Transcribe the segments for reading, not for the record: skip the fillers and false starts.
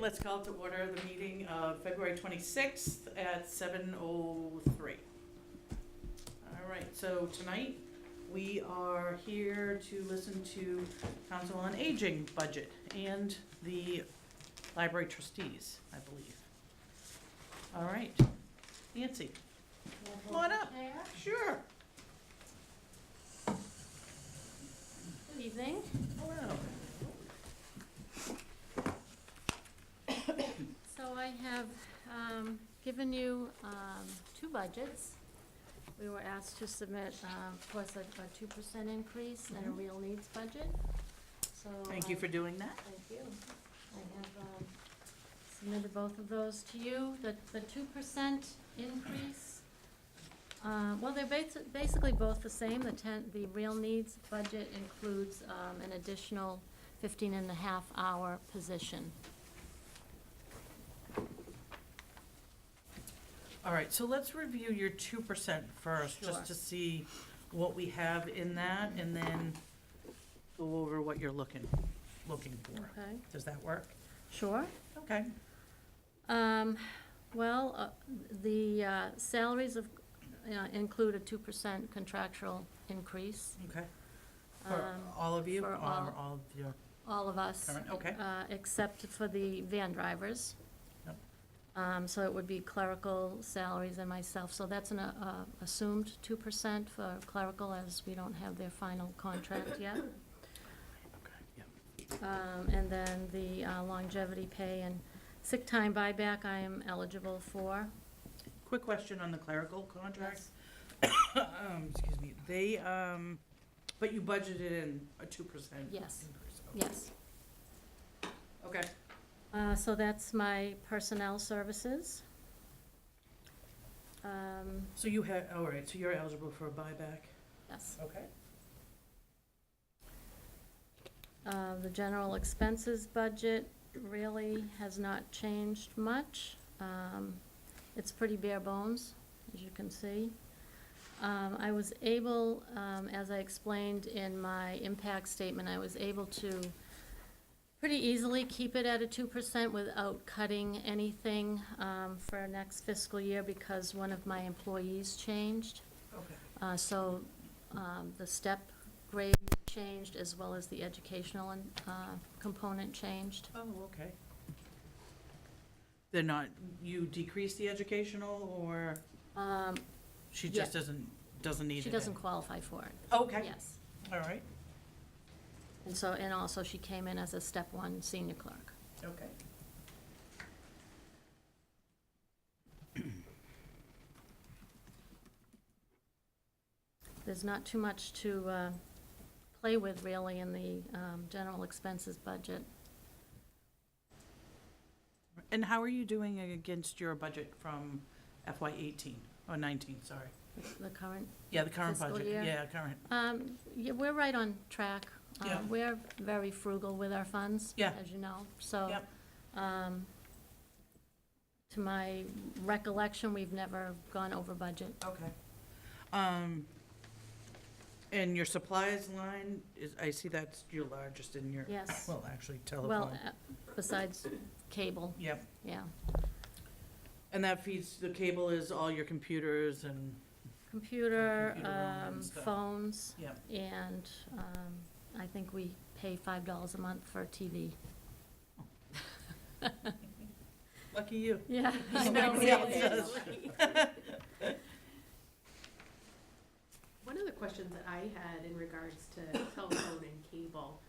let's call to order the meeting of February 26th at 7:03. All right, so tonight we are here to listen to Council on Aging budget and the library trustees, I believe. All right, Nancy, come on up. Sure. Good evening. Hello. So I have given you two budgets. We were asked to submit, of course, a 2% increase and a real needs budget. So Thank you for doing that. Thank you. I have submitted both of those to you. The 2% increase, well, they're basically both the same. The real needs budget includes an additional 15.5-hour position. All right, so let's review your 2% first, just Sure. to see what we have in that, and then go over what you're looking for. Okay. Does that work? Sure. Okay. Well, the salaries include a 2% contractual increase. Okay. For all of you, for or all of your All of us. current, okay. Except for the van drivers. Yep. So it would be clerical salaries and myself. So that's an assumed 2% for clerical, as we don't have their final contract yet. Okay, yeah. And then the longevity pay and sick time buyback I am eligible for. Quick question on the clerical contracts. Excuse me, they, but you budgeted in a 2% Yes. increase. Yes. Okay. So that's my personnel services. So you had, all right, so you're eligible for a buyback? Yes. Okay. The general expenses budget really has not changed much. It's pretty bare bones, as you can see. I was able, as I explained in my impact statement, I was able to pretty easily keep it at a 2% without cutting anything for next fiscal year, because one of my employees changed. Okay. So the step grade changed, as well as the educational component changed. Oh, okay. They're not, you decrease the educational, or she just Yeah. doesn't need it? She doesn't qualify for it. Okay. Yes. All right, And so, and also she came in as a step 1 senior clerk. okay. There's not too much to play with, really, in the general expenses budget. And how are you doing against your budget from FY 18, or 19, sorry? The current, Yeah, the current Fiscal budget, year? yeah, current. yeah, we're right on track. Yeah. We're very frugal with our funds, Yeah. as you know. So, Yep. to my recollection, we've never gone over budget. Okay. And your supplies line is, I see that's your largest in your, Yes. well, actually, Well, telephone. besides cable, Yep, yeah. and that feeds, the cable is all your computers and, Computer, computer room and stuff. phones, yep. and I think we pay $5 a month for TV. Lucky you. Yeah. I know, Nobody else seriously. does. One of the questions that I had in regards to telephone and cable,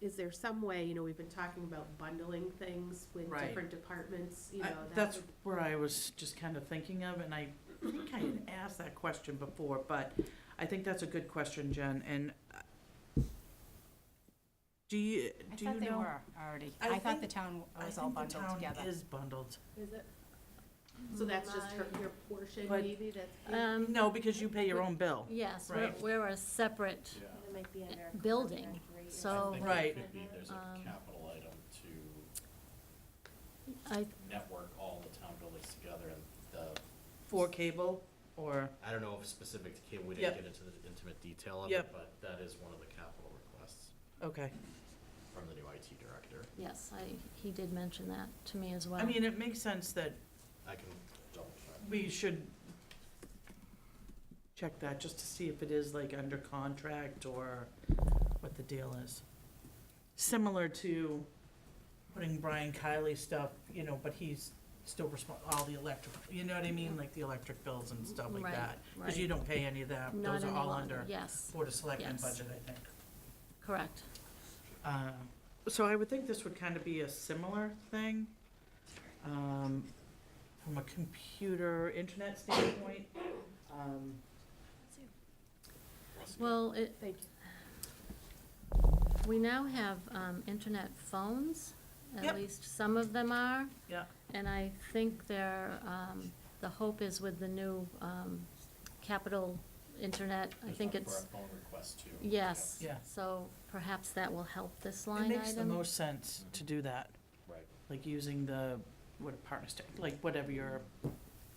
is there some way, we've been talking about bundling things with Right. different departments, that That's would- where I was just kind of thinking of, and I think I had asked that question before, but I think that's a good question, Jen, and do you I know? thought they were already. I I thought think- the town I was all think bundled the together. town is bundled. Is it? So that's just your portion, But- maybe, that's, No, because you pay your own bill. Yes, Right. we're a separate it might be under. building, contract rate or so- something. Right. Could be, there's a Um, capital item to I, network all the town buildings together, and the, For cable, or, I don't know if it's specific to cable, we Yep. didn't get into the intimate detail of Yep. it, but that is one of the capital requests. okay. from the new IT director. Yes, he did mention that to me as well. I mean, it makes sense that I can double check. we should check that just to see if it is like under contract or what the deal is. Similar to putting Brian Kiley stuff, you know, but he's still all the electric, you know what I mean, like the electric bills and stuff like Right, that. right. Because you don't pay any of that, Not those are any all longer, under yes, Board of Selectmen yes. budget, I think. correct. So I would think this would kind of be a similar thing, from a computer, internet standpoint. Well, Thank you. we now have internet phones, Yep. at least some of them are. Yeah. And I think the hope is with the new capital internet, I There's think one for it's, our phone request too. yes. Yeah. So perhaps that will help this It line makes the item. most sense to do that, Right. like using the, what, partner like whatever your,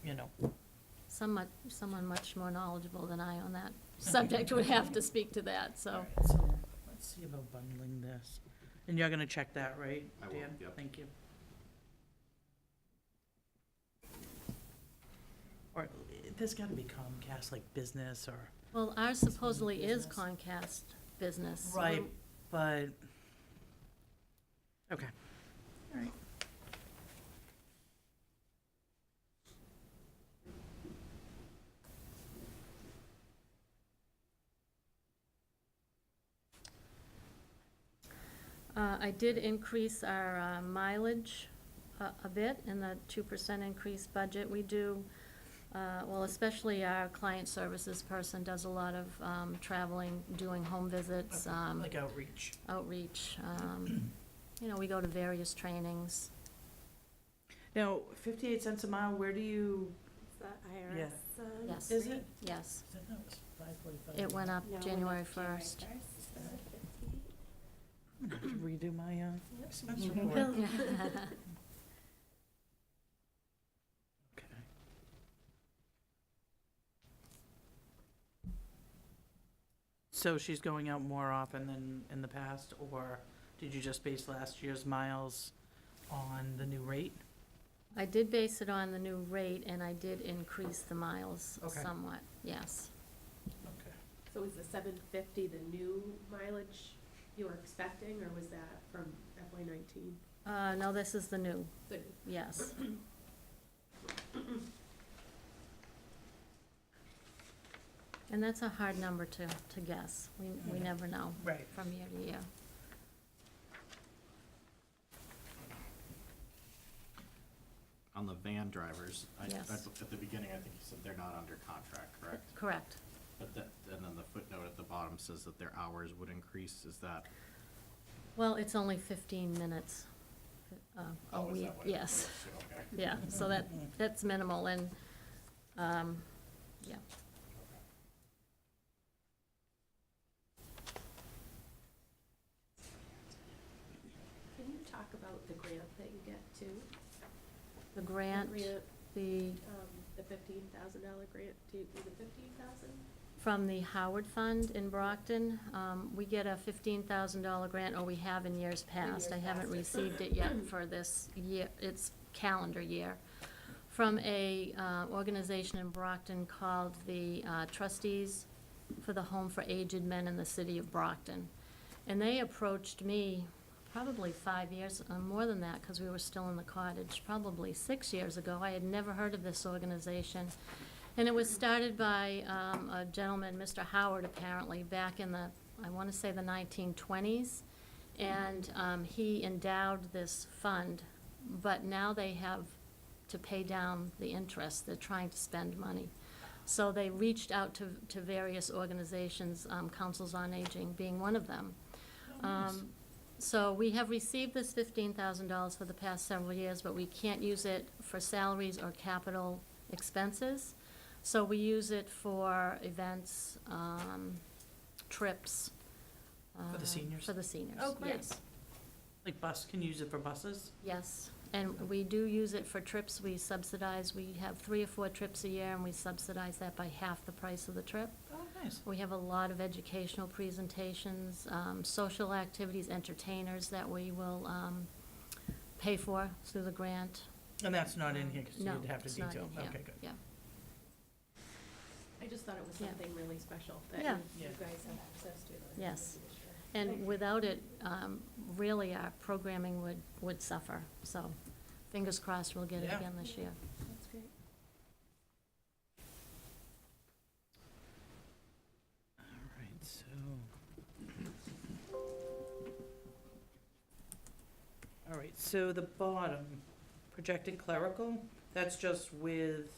you know. Someone much more knowledgeable than I on that subject would have to speak to that, so. Alright, so let's see about bundling this. And you're gonna check that, right, I will, Dan? yep. Thank you. Or, there's gotta be Comcast, like business or. Well, ours supposedly is Business. Comcast business. so Right, but, okay. Alright. I did increase our mileage a bit in the 2% increased budget. We do, well, especially our client services person does a lot of traveling, doing home visits, Like outreach. outreach. You know, we go to various trainings. Now, 58 cents a mile, where do you, Is that Yeah. IRS? Yes. is it? Yes, I thought it was 5:45. it went up No, January January 1st. I'm gonna have to redo my, expense Mhm. report. Okay. So she's going out more often than in the past, or did you just base last year's miles on the new rate? I did base it on the new rate, and I did increase the miles Okay. somewhat, yes. Okay. So is the 750 the new mileage you were expecting, or was that from FY '19? No, this is the new, The yes. And that's a hard number to guess. We never know Right. from year to year. On the van drivers, Yes. at the beginning, I think you said they're not under contract, correct? Correct. But that, and then the footnote at the bottom says that their hours would increase, is that? Well, it's only 15 minutes a Oh, is week, that what it yes. is? Okay. Yeah, so that's minimal, and, yeah. Can you talk about the grant that you get too? The grant, the, The $15,000 grant, do you, is it 15,000? from the Howard Fund in Brockton, we get a $15,000 grant, or we have in years past. I years haven't past. received it yet for this year, it's calendar year, from a organization in Brockton called the Trustees for the Home for Aged Men in the City of Brockton. And they approached me probably 5 years, more than that, because we were still in the cottage, probably 6 years ago. I had never heard of this organization. And it was started by a gentleman, Mr. Howard, apparently, back in the, I want to say the 1920s. And he endowed this fund, but now they have to pay down the interest. They're trying to spend money. So they reached out to various organizations, Councils on Aging being one of them. So we have received this $15,000 for the past several years, but we can't use it for salaries or capital expenses. So we use it for events, trips. For the seniors? For the seniors, Oh, great. yes. Like can use it for buses? Yes, and we do use it for trips. We subsidize, we have 3 or 4 trips a year, and we subsidize that by half the price of the trip. Oh, nice. We have a lot of educational presentations, social activities, entertainers that we will pay for through the grant. And that's not in here, because No, you'd have to it's not detail. in here. Okay, good. Yeah. I just thought it was Yeah. something really special that Yeah. you Yeah. guys have access to. Yes. And without it, really, our programming would suffer. So fingers crossed we'll get it Yeah. again this year. That's great. All right, so. All right, so the bottom, projected clerical, that's just with,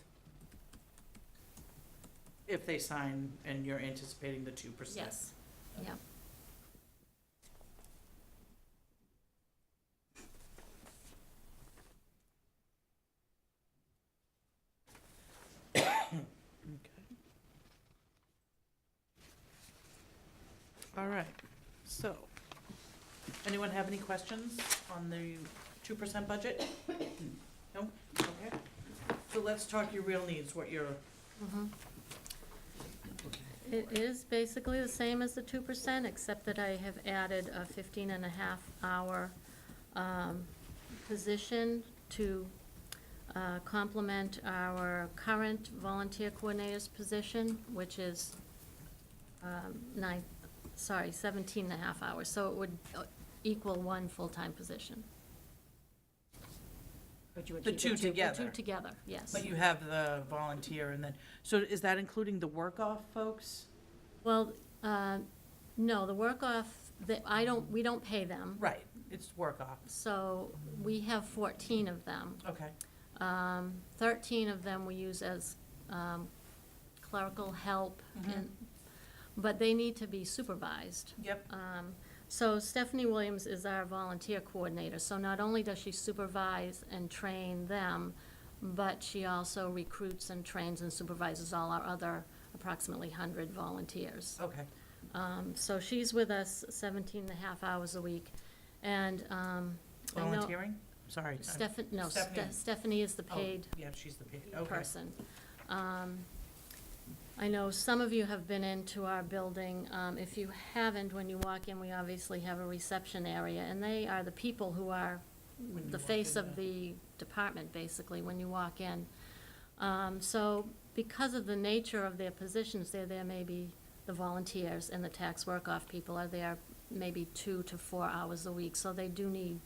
if they sign and you're anticipating the 2%. Yes, yeah. Okay. All right, so, anyone have any questions on the 2% budget? No? Okay. So let's talk your real needs, what your, Mhm. It is basically the same as the 2%, except that I have added a 15.5-hour position to complement our current volunteer coordinator's position, which is 17.5 hours. So it would equal one full-time position. But you would the keep two it together? The two together, yes. But you have the volunteer and then, so is that including the work-off folks? Well, no, the work-off, we don't pay them. Right, it's work-off, So we have 14 of them. okay. 13 of them we use as clerical help, Mhm. but they need to be supervised. Yep, So Stephanie Williams is our volunteer coordinator, so not only does she supervise and train them, but she also recruits and trains and supervises all our other approximately 100 volunteers. okay. So she's with us 17.5 hours a week, and I know. Volunteering? Sorry. Stephanie. Stephanie is the paid Oh, yeah, she's the paid, okay. person. I know some of you have been into our building. If you haven't, when you walk in, we obviously have a reception area, and they are the people who are When you the walk face in, of the department, basically, when you walk in. So because of the nature of their positions, they're there maybe, the volunteers and the tax work-off people are there maybe 2 to 4 hours a week, so they do need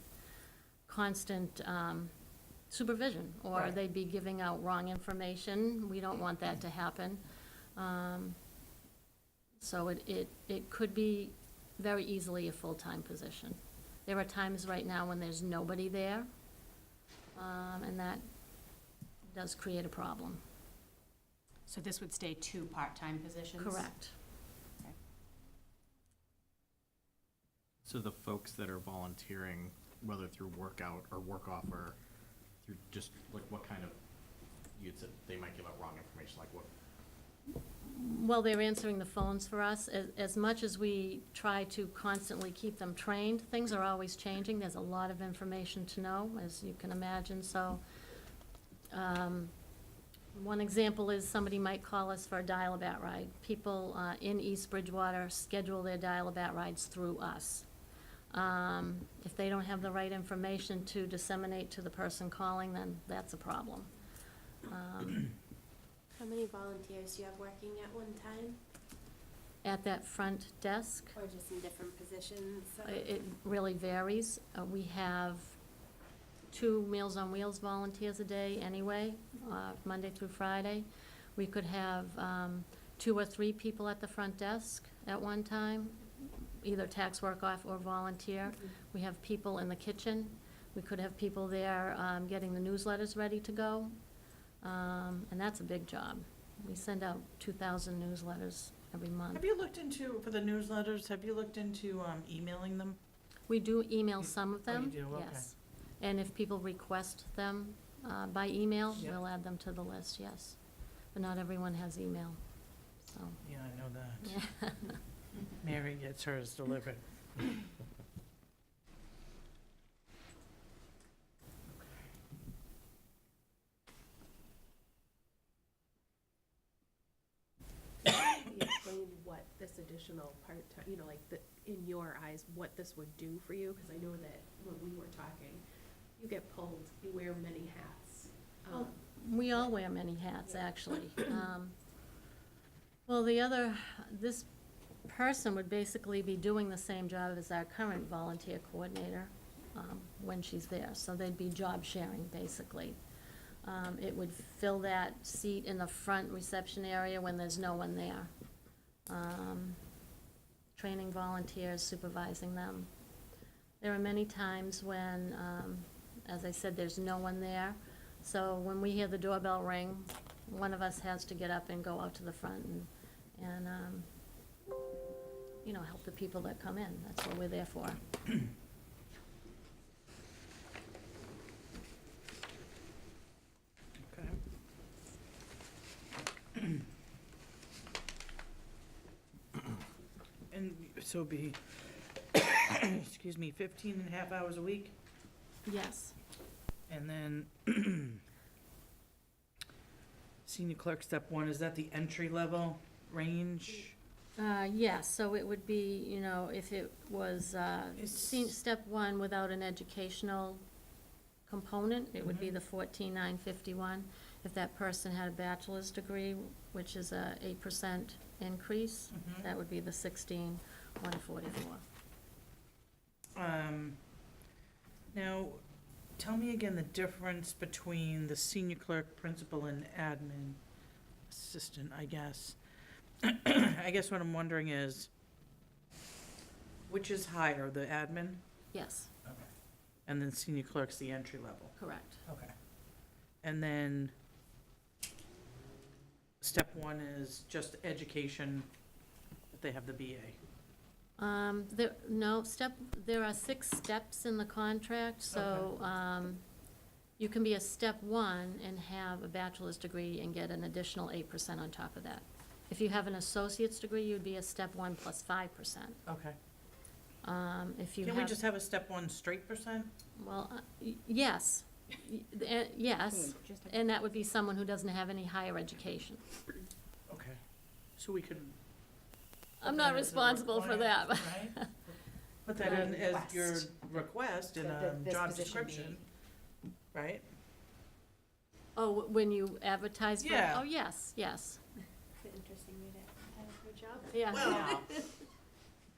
constant supervision, or Right. they'd be giving out wrong information. We don't want that to happen. So it could be very easily a full-time position. There are times right now when there's nobody there, and that does create a problem. So this would stay 2 part-time positions? Correct. So the folks that are volunteering, whether through workout or work-off or through just, like, what kind of, you said they might give out wrong information, like what? Well, they're answering the phones for us. As much as we try to constantly keep them trained, things are always changing. There's a lot of information to know, as you can imagine, so. One example is somebody might call us for a dial-a-bat ride. People in East Bridgewater schedule their dial-a-bat rides through us. If they don't have the right information to disseminate to the person calling, then that's a problem. How many volunteers do you have working at one time, At that front desk, or just in different positions? it really varies. We have 2 Meals on Wheels volunteers a day anyway, Monday through Friday. We could have 2 or 3 people at the front desk at one time, either tax work-off or volunteer. We have people in the kitchen. We could have people there getting the newsletters ready to go. And that's a big job. We send out 2,000 newsletters every month. Have you looked into, for the newsletters, have you looked into emailing them? We do email some of Oh, you them. do? Okay. Yes. And if people request them by email, Yep. we'll add them to the list, yes. But not everyone has email, so. Yeah, I know that. Yeah. Mary gets hers delivered. You explained additional part-time, you know, like in your eyes, what this would do for you? Because I know that when we were talking, you get pulled, you wear many hats. Well, we all wear many hats, actually. Well, this person would basically be doing the same job as our current volunteer coordinator when she's there. So they'd be job sharing, basically. It would fill that seat in the front reception area when there's no one there. Training volunteers, supervising them. There are many times when, as I said, there's no one there. So when we hear the doorbell ring, one of us has to get up and go out to the front and you know, help the people that come in. That's what we're there for. Okay. And so be, excuse me, 15 and a half hours a week? Yes. And then senior clerk step 1, is that the entry level range? Yes, so it would be, you know, if it was, step 1 without an educational component, it would be the 14,951. If that person had a bachelor's degree, which is a 8% increase, Mhm. that would be the 16,144. Now, tell me again the difference between the senior clerk, principal, and admin assistant, I guess. I guess what I'm wondering is, which is higher, the admin? Yes, Okay. And then senior clerk's the entry level? correct. Okay. And then step 1 is just education, if they have the BA. There are 6 steps in the contract, so, you can be a step 1 and have a bachelor's degree and get an additional 8% on top of that. If you have an associate's degree, you'd be a step 1 plus 5%. Okay. If you Can we have, just have a step 1 straight percent? well, yes, yes, and that would be someone who doesn't have any higher education. Okay. So we could. I'm put not that as a responsible for that. requirement, right? Put that in as your request in a This job position description, right? Oh, when you advertise for, Yeah. oh, yes, yes, It's an interesting way to have a job. yeah. Well,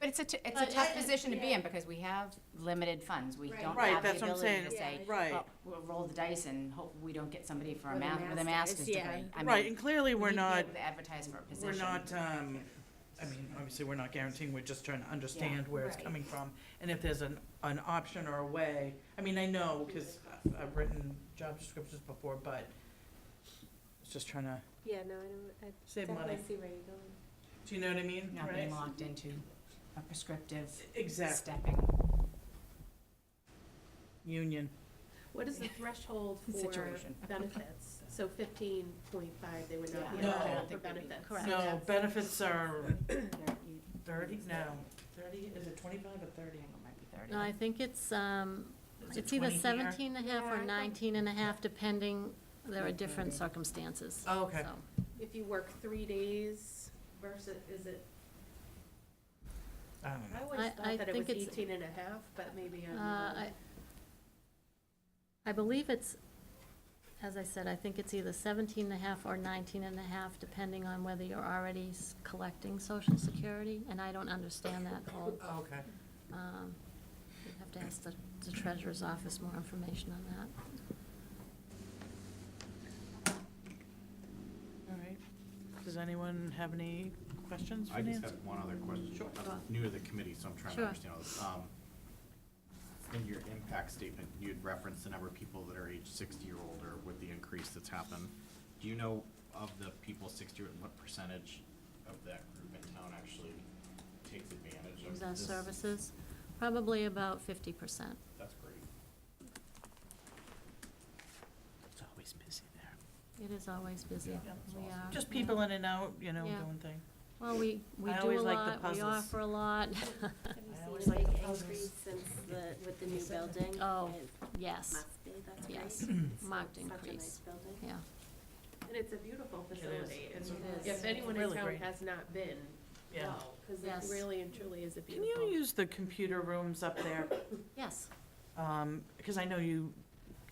But it's a But tough it- position to be yeah. in because we have limited funds. We Right. don't Right, have the that's what I'm ability to saying. say, Right. well, we'll roll the dice and hope we don't get somebody for With a with a master's, master's degree. yeah. I Right, mean, and clearly we we're need to be not, able to advertise for a position. we're not, I mean, obviously, we're not guaranteeing, we're just trying to understand where it's right. coming from. And if there's an option or a way, I mean, I know, because I've written job descriptions before, but it's just trying to Yeah, no, I know, I save definitely money. see where you're going. Do you know what I mean? Not Right? being locked into a prescriptive Exactly. stepping Union. What is the threshold for situation. benefits? So 15.5, they would not be No. I eligible don't for think they'd be- benefits. Correct. No, benefits are There, 30, no, 30, is it 25 or 30? I think it might be 30. No, I think it's Is it it's either 20 here? 17 and a half Yeah, I or thought- 19 and a half, depending, there are different circumstances. Oh, okay. So, If you work 3 days versus, is it, I don't I know. always I thought that it think was it's- 18 and a half, but maybe I'm. I believe it's, as I said, I think it's either 17 and a half or 19 and a half, depending on whether you're already collecting Social Security, and I don't understand that whole, Oh, okay. you'd have to ask the treasurer's office more information on that. All right. Does anyone have any questions for I just Nancy? have one other question. Sure. I'm new to the committee, so I'm trying to Sure. understand all this. In your impact statement, you'd referenced the number of people that are age 60 or older with the increase that's happened. Do you know of the people 60, what percentage of that group in town actually takes advantage of Use our this? services, probably about 50%. That's great. It's always busy there. It is always busy. Yeah, that's We awesome. are. Just yeah. people in and out, you know, Yeah. doing things. Well, we I do always a like the lot, we puzzles. offer a lot. Have I you always seen a like big the puzzles. increase since with the new building? Oh, It yes, must be, that's great. yes, It's marked such a increase. nice building. yeah. And it's a beautiful facility, and It is. if anyone in Really town great. has not been, Yeah. go, because Yes. it really and truly is a Can beautiful. you use the computer rooms up there? Yes, Because I know you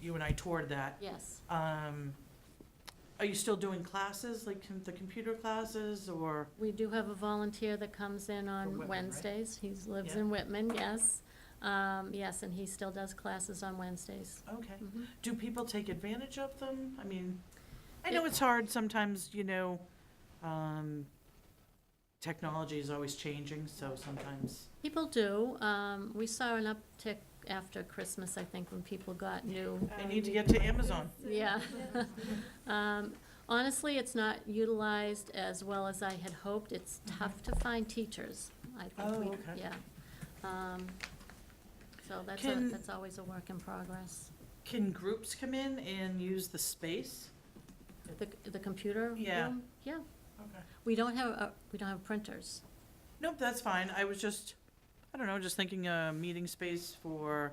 and I toured that. yes. Are you still doing classes, like the computer classes, or? We do have a volunteer that comes in on Whitman, right? Wednesdays. He lives Yeah. in Whitman, yes. Yes, and he still does classes on Wednesdays. Okay. Mhm. Do people take advantage of them? I mean, I know it's hard sometimes, technology is always changing, so sometimes. People do. We saw an uptick after Christmas, I think, when people got new. They need to get to Amazon. Yeah. Honestly, it's not utilized as well as I had hoped. It's tough to find teachers. I think Oh, we, okay. yeah. So Can- that's always a work in progress. Can groups come in and use the space? The computer Yeah. room? Yeah. Okay. We don't have printers. Nope, that's fine. I was just, I don't know, just thinking a meeting space for,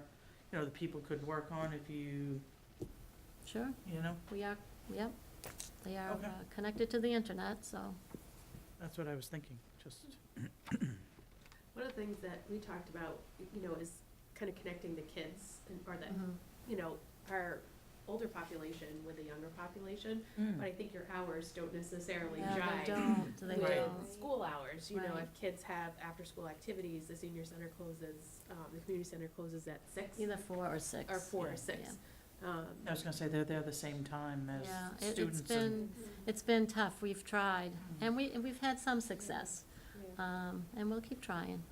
the people could work on if you, Sure, we are, yep. They are Okay. connected to the internet, so. that's what I was thinking, just. One of the things that we talked about, is kind of connecting the kids or the, mhm. our older population with the younger population. But I think your hours don't necessarily Yeah, jive. they don't, they Right. don't. School hours, Right. if kids have after-school activities, the senior center closes, the community center closes at 6. Either 4 or 6. Or 4 Yeah. or 6. I was gonna say, they're there the same time as Yeah, students. and- it's been tough, we've tried, and we've had some success, and we'll keep trying,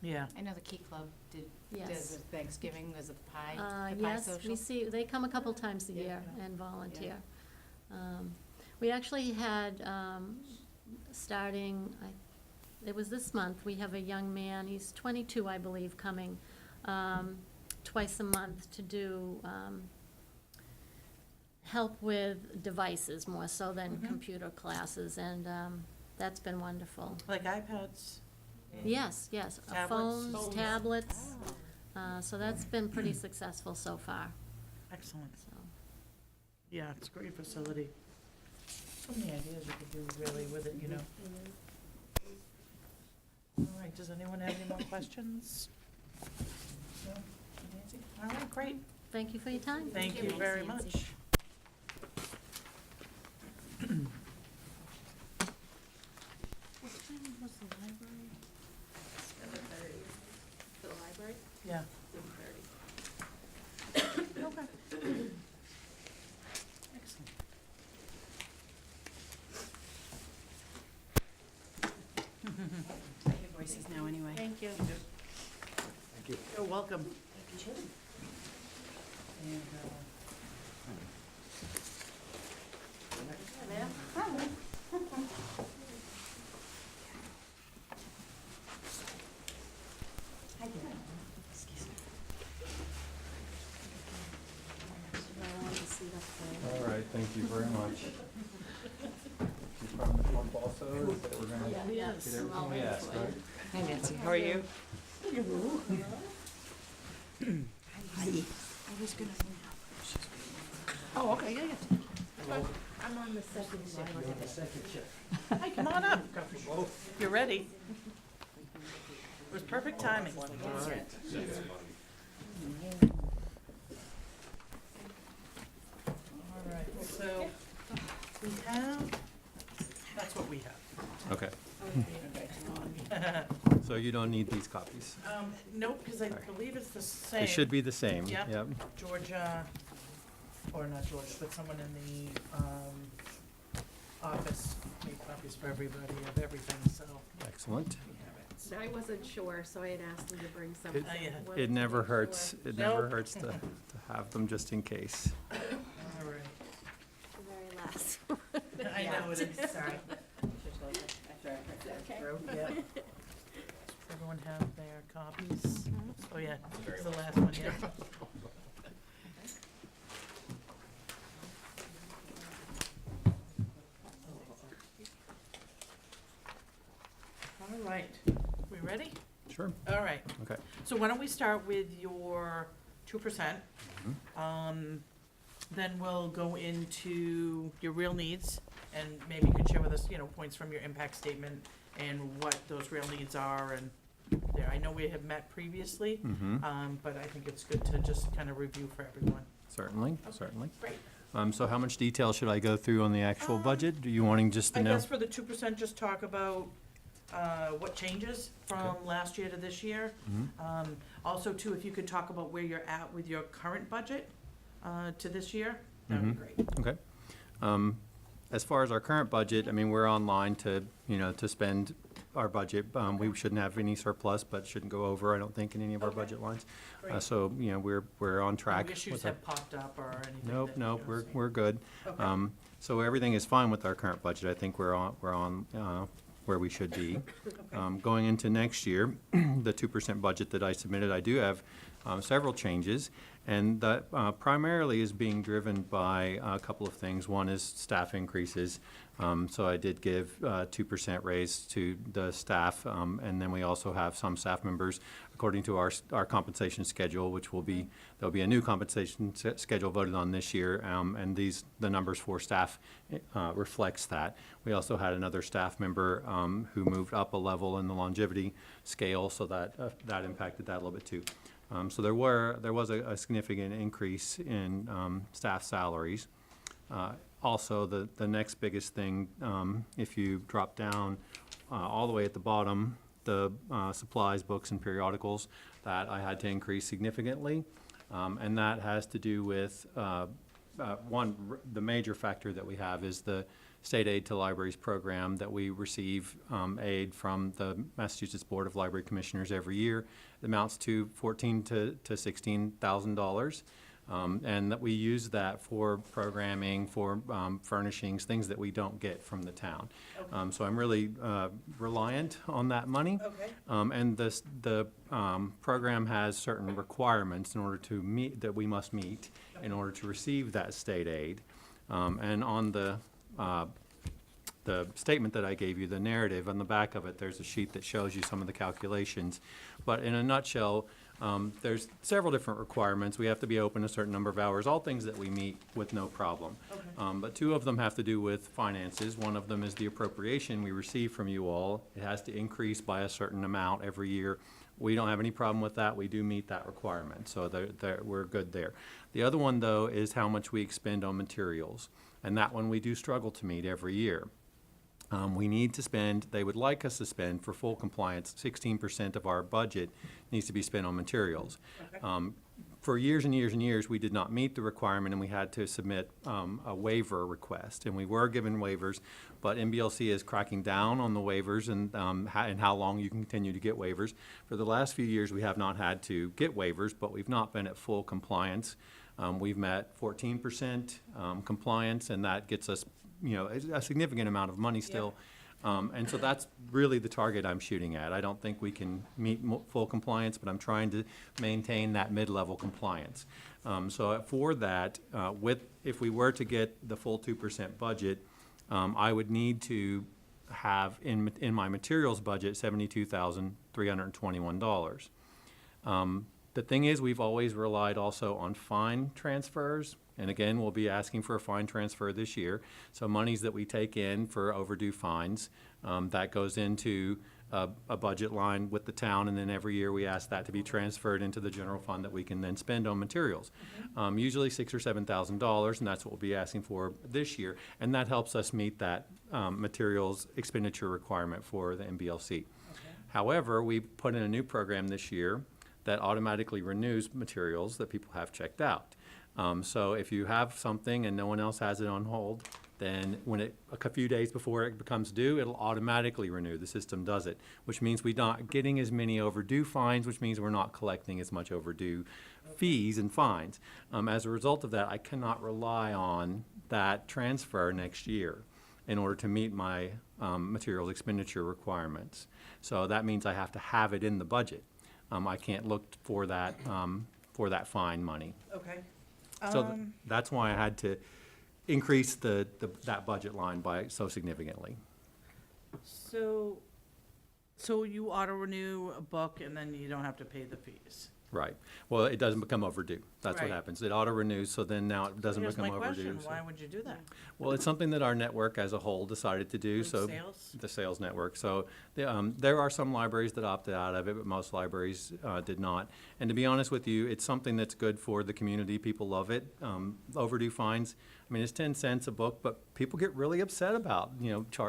Yeah, I know the Key Club did yes. the Thanksgiving, was it the pie Yes, social? we see, they come a couple times a Yeah. year and volunteer. We actually had, starting, it was this month, we have a young man, he's 22, I believe, coming twice a month to do help with devices more so than Mhm. computer classes, and that's been wonderful. like iPads. Yes, yes, Tablets? phones, Phones. tablets, so that's been pretty successful so far, Excellent. so. Yeah, it's a great facility. So many ideas you could do really with it, All right, does anyone have any more questions? No? Nancy? All right, great. Thank you for your time. Thank you very Nancy. much. What time was the library? 7:30. For the library, Yeah. 7:30. Okay. Excellent. I hear voices now anyway. Thank you. Thank you. You're welcome. And, All right, thank you very much. You from the pump also, is that we're gonna get Yes. everything we asked, right? Hi Nancy, how are you? Oh, okay, yeah. I'm on the second shift. Hi, come on up. You're ready. It was perfect timing. All right, so we have, that's what we have. Okay, so you don't need these copies? Nope, because I Okay. believe it's the same. They should be the same, Yep. yep. Georgia, or not George, but someone in the office made copies for everybody of everything, so Excellent. we have it. So I wasn't sure, so I had asked them to bring some. It- yeah. Wanted It to never make sure. hurts, it never Nope. hurts to have them just in case. All right. The very last. I know it is. Sorry. Okay. Yeah. Does everyone have their copies? Oh, yeah, it's the last one, yeah. All right, we ready? Sure, All right, okay. so why don't we start with your 2%? Mhm. Then we'll go into your real needs, and maybe you could share with us, points from your impact statement and what those real needs are, and there, I know we have met previously, but I think it's good to just kind of review for everyone. Certainly, Okay, certainly. Great. So how much detail should I go through on the actual budget? Do you wanting just to I know? guess for the 2%, just talk about what changes from last year to this year. Also, too, if you could talk about where you're at with your current budget to this year, that would be great. Okay. As far as our current budget, I mean, we're online to, to spend our budget. We shouldn't have any surplus, but shouldn't go over, I don't think, in any of our Okay. budget lines. Great. So, we're on track. No issues with our- have popped up or anything? Nope, that nope, you're seeing? we're good. Okay. So everything is fine with our current budget. I think we're on where we should be. Going into next year, the 2% budget that I submitted, I do have several changes, and that primarily is being driven by a couple of things. One is staff increases. So I did give 2% raise to the staff, and then we also have some staff members, according to our compensation schedule, which there'll be a new compensation schedule voted on this year, and the numbers for staff reflects that. We also had another staff member who moved up a level in the longevity scale, so that impacted that a little bit too. So there was a significant increase in staff salaries. Also, the next biggest thing, if you drop down all the way at the bottom, the supplies, books, and periodicals, that I had to increase significantly. And that has to do with, the major factor that we have is the state aid to libraries program that we receive aid from the Massachusetts Board of Library Commissioners every year. It amounts to $14,000 to $16,000. And that we use that for programming, for furnishings, things that we don't get from the town. Okay. So I'm really reliant on that money. Okay. And the program has certain requirements in order to meet, that we must meet in order to receive that state aid. And on the statement that I gave you, the narrative, on the back of it, there's a sheet that shows you some of the calculations. But in a nutshell, there's several different requirements. We have to be open a certain number of hours, all things that we meet with no problem. Okay. But two of them have to do with finances. One of them is the appropriation we receive from you all. It has to increase by a certain amount every year. We don't have any problem with that. We do meet that requirement, so we're good there. The other one, though, is how much we expend on materials, and that one we do struggle to meet every year. We need to spend, they would like us to spend, for full compliance, 16% of our budget needs to be spent on materials. Okay. For years and years and years, we did not meet the requirement, and we had to submit a waiver request. And we were given waivers, but MBLC is cracking down on the waivers and how long you can continue to get waivers. For the last few years, we have not had to get waivers, but we've not been at full compliance. We've met 14% compliance, and that gets us a significant amount of money still. And so that's really the target I'm shooting at. I don't think we can meet full compliance, but I'm trying to maintain that mid-level compliance. So for that, if we were to get the full 2% budget, I would need to have in my materials budget $72,321. The thing is, we've always relied also on fine transfers. And again, we'll be asking for a fine transfer this year. So monies that we take in for overdue fines, that goes into a budget line with the town, and then every year we ask that to be transferred into the general fund that we can then spend on materials. Usually $6,000 or $7,000, and that's what we'll be asking for this year. And that helps us meet that materials expenditure requirement for the MBLC. Okay. However, we put in a new program this year that automatically renews materials that people have checked out. So if you have something and no one else has it on hold, then when a few days before it becomes due, it'll automatically renew. The system does it, which means we're not getting as many overdue fines, which means we're not collecting as much overdue fees and fines. As a result of that, I cannot rely on that transfer next year in order to meet my materials expenditure requirements. So that means I have to have it in the budget. I can't look for that fine money. Okay. So that's why I had to increase that budget line by so significantly. So you auto-renew a book and then you don't have to pay the fees? Right. Well, it doesn't become overdue. That's what Right. happens. It auto-renews, so then now it doesn't Here's become my overdue. question, so- why would you do that? Well, it's something that our network as a whole decided to do, Like so. sales? The sales network. So there are some libraries that opted out of it, but most libraries did not. And to be honest with you, it's something that's good for the community. People love it. Overdue fines, I mean, it's 10 cents a book, but people get really upset about,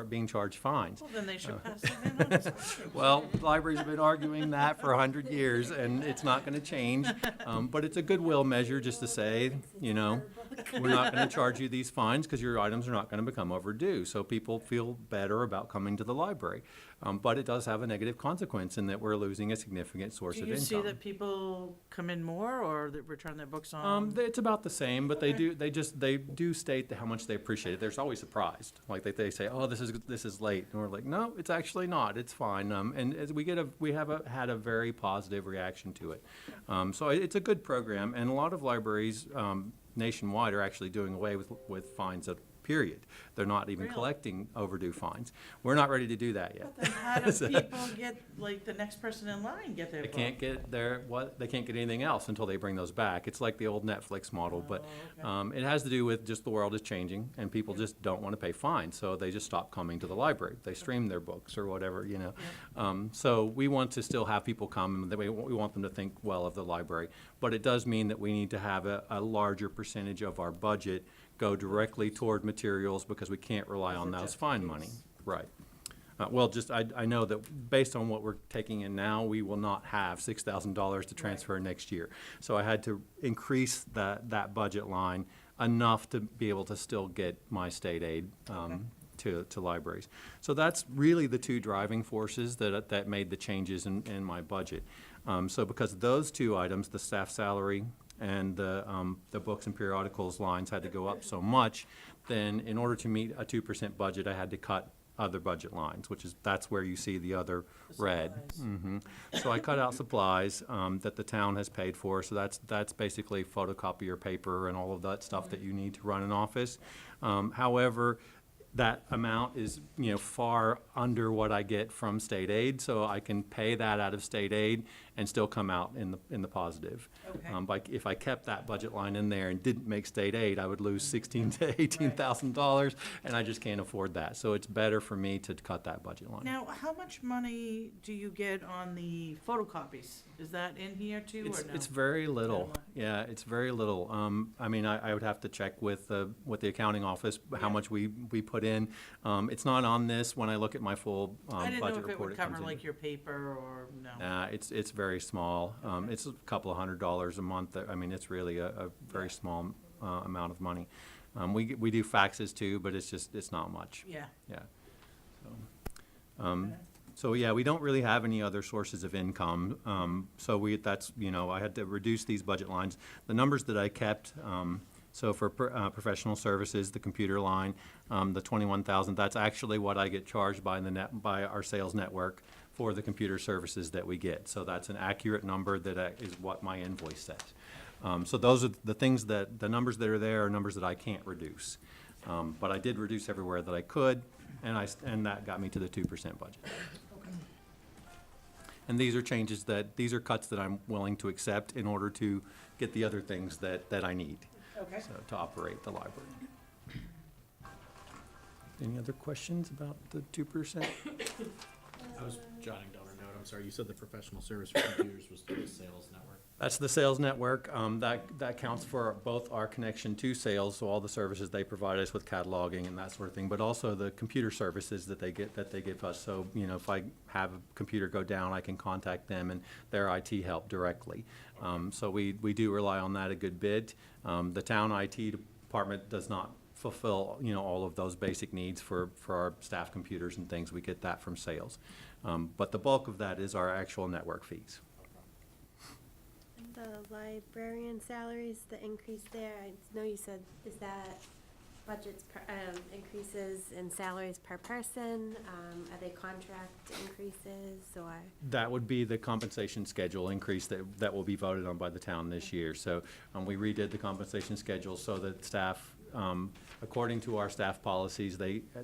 being charged fines. Well, then they should pass something on this motion. Well, libraries have been arguing that for 100 years, and it's not going to change. But it's a goodwill measure just to say, we're not going to charge you these fines because your items are not going to become overdue. So people feel better about coming to the library. But it does have a negative consequence in that we're losing a significant source Do of you income. see that people come in more or that return their books on? It's about the same, but they Okay. do state how much they appreciate it. They're always surprised. Like they say, oh, this is late. And we're like, no, it's actually not. It's fine. And as we have had a very positive reaction to it. So it's a good program, and a lot of libraries nationwide are actually doing away with fines period. They're not even Really? collecting overdue fines. We're not ready to do that yet. But then how do people get, like, the next person in line get their They book? can't get they can't get anything else until they bring those back. It's like the old Netflix model, but Oh, okay. it has to do with just the world is changing and people just don't want to pay fines, so they just stop coming to the library. They stream their books or whatever, So we want to still have people come, and we want them to think well of the library. But it does mean that we need to have a larger percentage of our budget go directly toward materials because we can't rely on those fine money. Right. Well, I know that based on what we're taking in now, we will not have $6,000 to transfer next year. So I had to increase that budget line enough to be able to still get my state aid to libraries. So that's really the two driving forces that made the changes in my budget. So because of those two items, the staff salary and the books and periodicals lines had to go up so much, then in order to meet a 2% budget, I had to cut other budget lines, that's where you see the other The red. supplies. So I cut out supplies that the town has paid for, so that's basically photocopier paper and all of that stuff that you need to run an office. However, that amount is, far under what I get from state aid, so I can pay that out of state aid and still come out in the positive. Okay. If I kept that budget line in there and didn't make state aid, I would lose $16,000 to $18,000, and I just can't afford that. So it's better for me to cut that budget line. Now, how much money do you get on the photocopies? Is that in here too, or no? It's very little. Minimal. Yeah, it's very little. I would have to check with the accounting office how Yeah. much we put in. It's not on this when I look at my full I didn't know budget if it report. would comes cover in. like your paper or no. It's very small. Okay. It's a couple of $100 a month. It's really a very small amount of money. We do faxes too, but it's not much. Yeah. Yeah. So, yeah, we don't really have any other sources of income. I had to reduce these budget lines. The numbers that I kept, so for professional services, the computer line, the 21,000, that's actually what I get charged by our sales network for the computer services that we get. So that's an accurate number that is what my invoice says. So those are the numbers that are there are numbers that I can't reduce. But I did reduce everywhere that I could, and that got me to the 2% budget. And these are cuts that I'm willing to accept in order to get the other things that I need, Okay. so to operate the library. Any other questions about the 2%? I was jotting down a note, I'm sorry, you said the professional service for computers was through the sales network. That's the sales network. That counts for both our connection to sales, so all the services they provide us with cataloging and that sort of thing, but also the computer services that they give us. So, if I have a computer go down, I can contact them and their IT help directly. So we do rely on that a good bit. The town IT department does not fulfill, all of those basic needs for our staff computers and things. We get that from sales. But the bulk of that is our actual network fees. The librarian salaries, the increase there, I know you said, is that budgets increases in salaries per person? Are they contract increases or? That would be the compensation schedule increase that will be voted on by the town this year. So we redid the compensation schedule so that staff, according to our staff policies,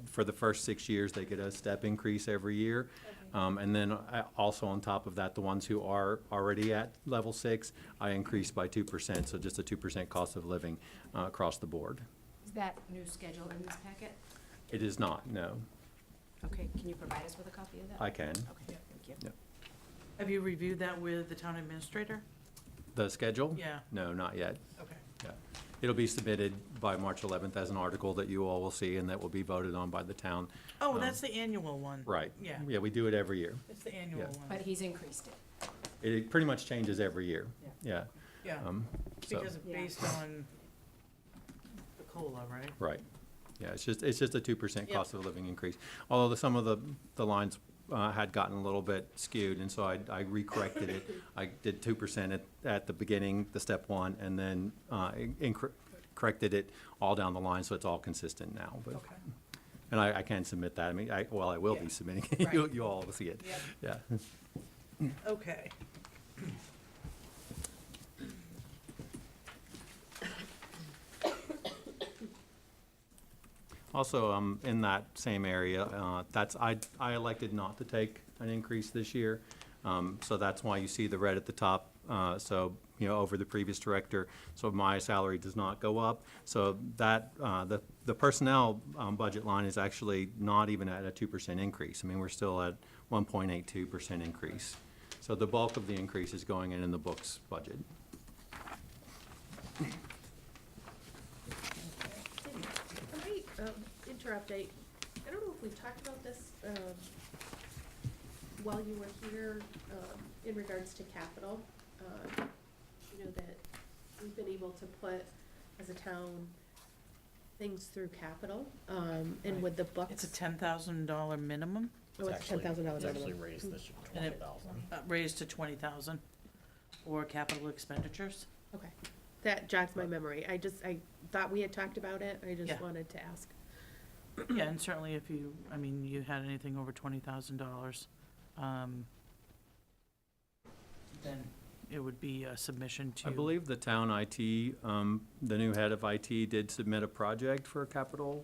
for the first 6 years, they get a step increase every year. And then also on top of that, the ones who are already at level 6, I increased by 2%, so just a 2% cost of living across the board. Is that new schedule in this packet? It is not, no. Okay, can you provide us with a copy of that? I can. Okay, thank you. Yep. Have you reviewed that with the town administrator? The schedule? Yeah. No, not yet. Okay. Yeah. It'll be submitted by March 11th as an article that you all will see and that will be voted on by the town. Oh, that's the annual one. Right. Yeah, Yeah, we do it every year. it's the annual Yeah. one. But he's increased it. It pretty much changes every year. Yeah. Yeah, So, because it's Yeah. based on the COLA, right? right. Yeah, it's just a 2% Yep. cost of living increase. Although some of the lines had gotten a little bit skewed, and so I re-corrected it. I did 2% at the beginning, the step 1, and then corrected it all down the line, so it's all consistent now. But Okay. And I can submit that. I mean, I will Yeah. be submitting it. Right. You all will see it. Yep. Yeah. Okay. Also, in that same area, I elected not to take an increase this year. So that's why you see the red at the top. So, over the previous director, so my salary does not go up. So that, the personnel, budget line is actually not even at a 2% increase. I mean, we're still at 1.82% increase. So the bulk of the increase is going in the books budget. Interrupt, I don't know if we talked about this, while you were here, in regards to capital. That we've been able to put, as a town, things through capital, and with the books. It's a $10,000 minimum, Oh, it's $10,000 It's actually minimum. raised this year, And it- 20,000. raised to 20,000 for capital expenditures. Okay, that jogs my memory. I thought we had talked about it. I just Yeah. wanted to ask. Yeah, and certainly if you had anything over $20,000, then it would be a submission to. I believe the town IT, the new head of IT did submit a project for a capital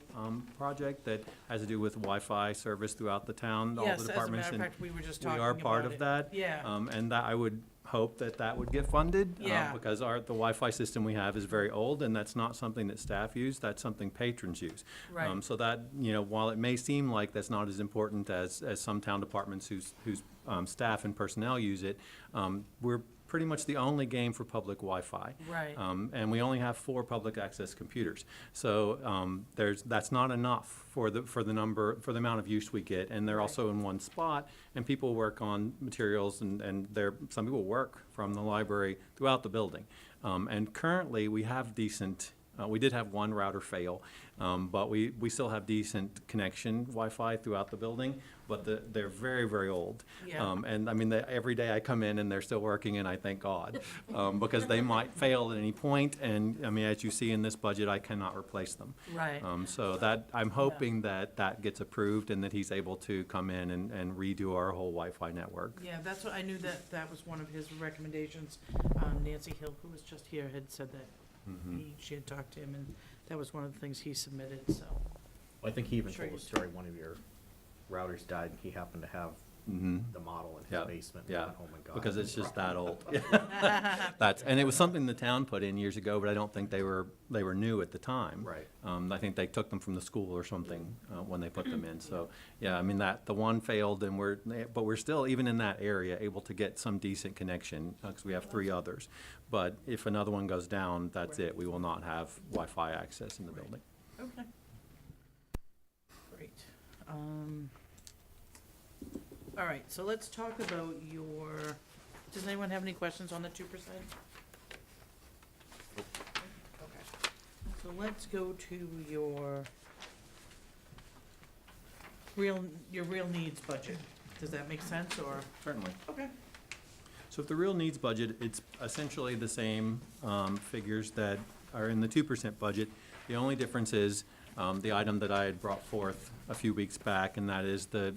project that has to do with Wi-Fi service throughout the town, all the Yes, as a departments. matter of and fact, we were just we talking are about part of it. that. Yeah, And that I would hope that would get funded. Yeah. Because the Wi-Fi system we have is very old, and that's not something that staff use, that's something patrons use. right. So that, while it may seem like that's not as important as some town departments whose staff and personnel use it, we're pretty much the only game for public Wi-Fi. Right. And we only have 4 public access computers. So that's not enough for the amount of use we get. And they're Right. also in one spot, and people work on materials, and some people work from the library throughout the building. And currently, we have decent, we did have one router fail, but we still have decent connection Wi-Fi throughout the building, but they're very, very old. Yeah. And I mean, every day I come in and they're still working, and I thank God, because they might fail at any point, and I mean, as you see in this budget, I cannot replace them. Right. So I'm hoping that gets approved and that he's able to come in and redo our whole Wi-Fi network. Yeah, that's what, I knew that was one of his recommendations. Nancy Hill, who was just here, had said that she had talked to him, and that was one of the things he submitted, so. I think he even Sure told you- us, Terry, one of your routers died, and he happened to have Mhm. the model in Yeah, his basement. and yeah, went home and got Because it. it's just that old. And it was something the town put in years ago, but I don't think they were new at the time. Right. I think they took them from the school or something when they put them in. So, yeah, I mean, the one failed, and but we're still, even in that area, able to get some decent connection, because we have 3 others. But if another one goes down, that's it. We will not have Wi-Fi access in the building. Okay. Great. All right, so let's talk about does anyone have any questions on the 2%? Okay. So let's go to your real needs budget. Does that make sense, or? Certainly. Okay. So if the real needs budget, it's essentially the same figures that are in the 2% budget. The only difference is the item that I had brought forth a few weeks back, and that is the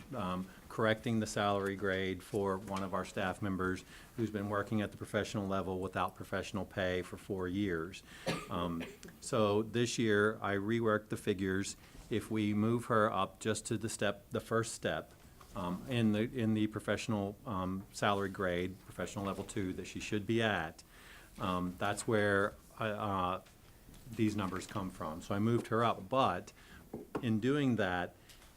correcting the salary grade for one of our staff members who's been working at the professional level without professional pay for 4 years. So this year, I reworked the figures. If we move her up just to the first step, in the professional salary grade, professional level 2 that she should be at. That's where these numbers come from. So I moved her up, but in doing that,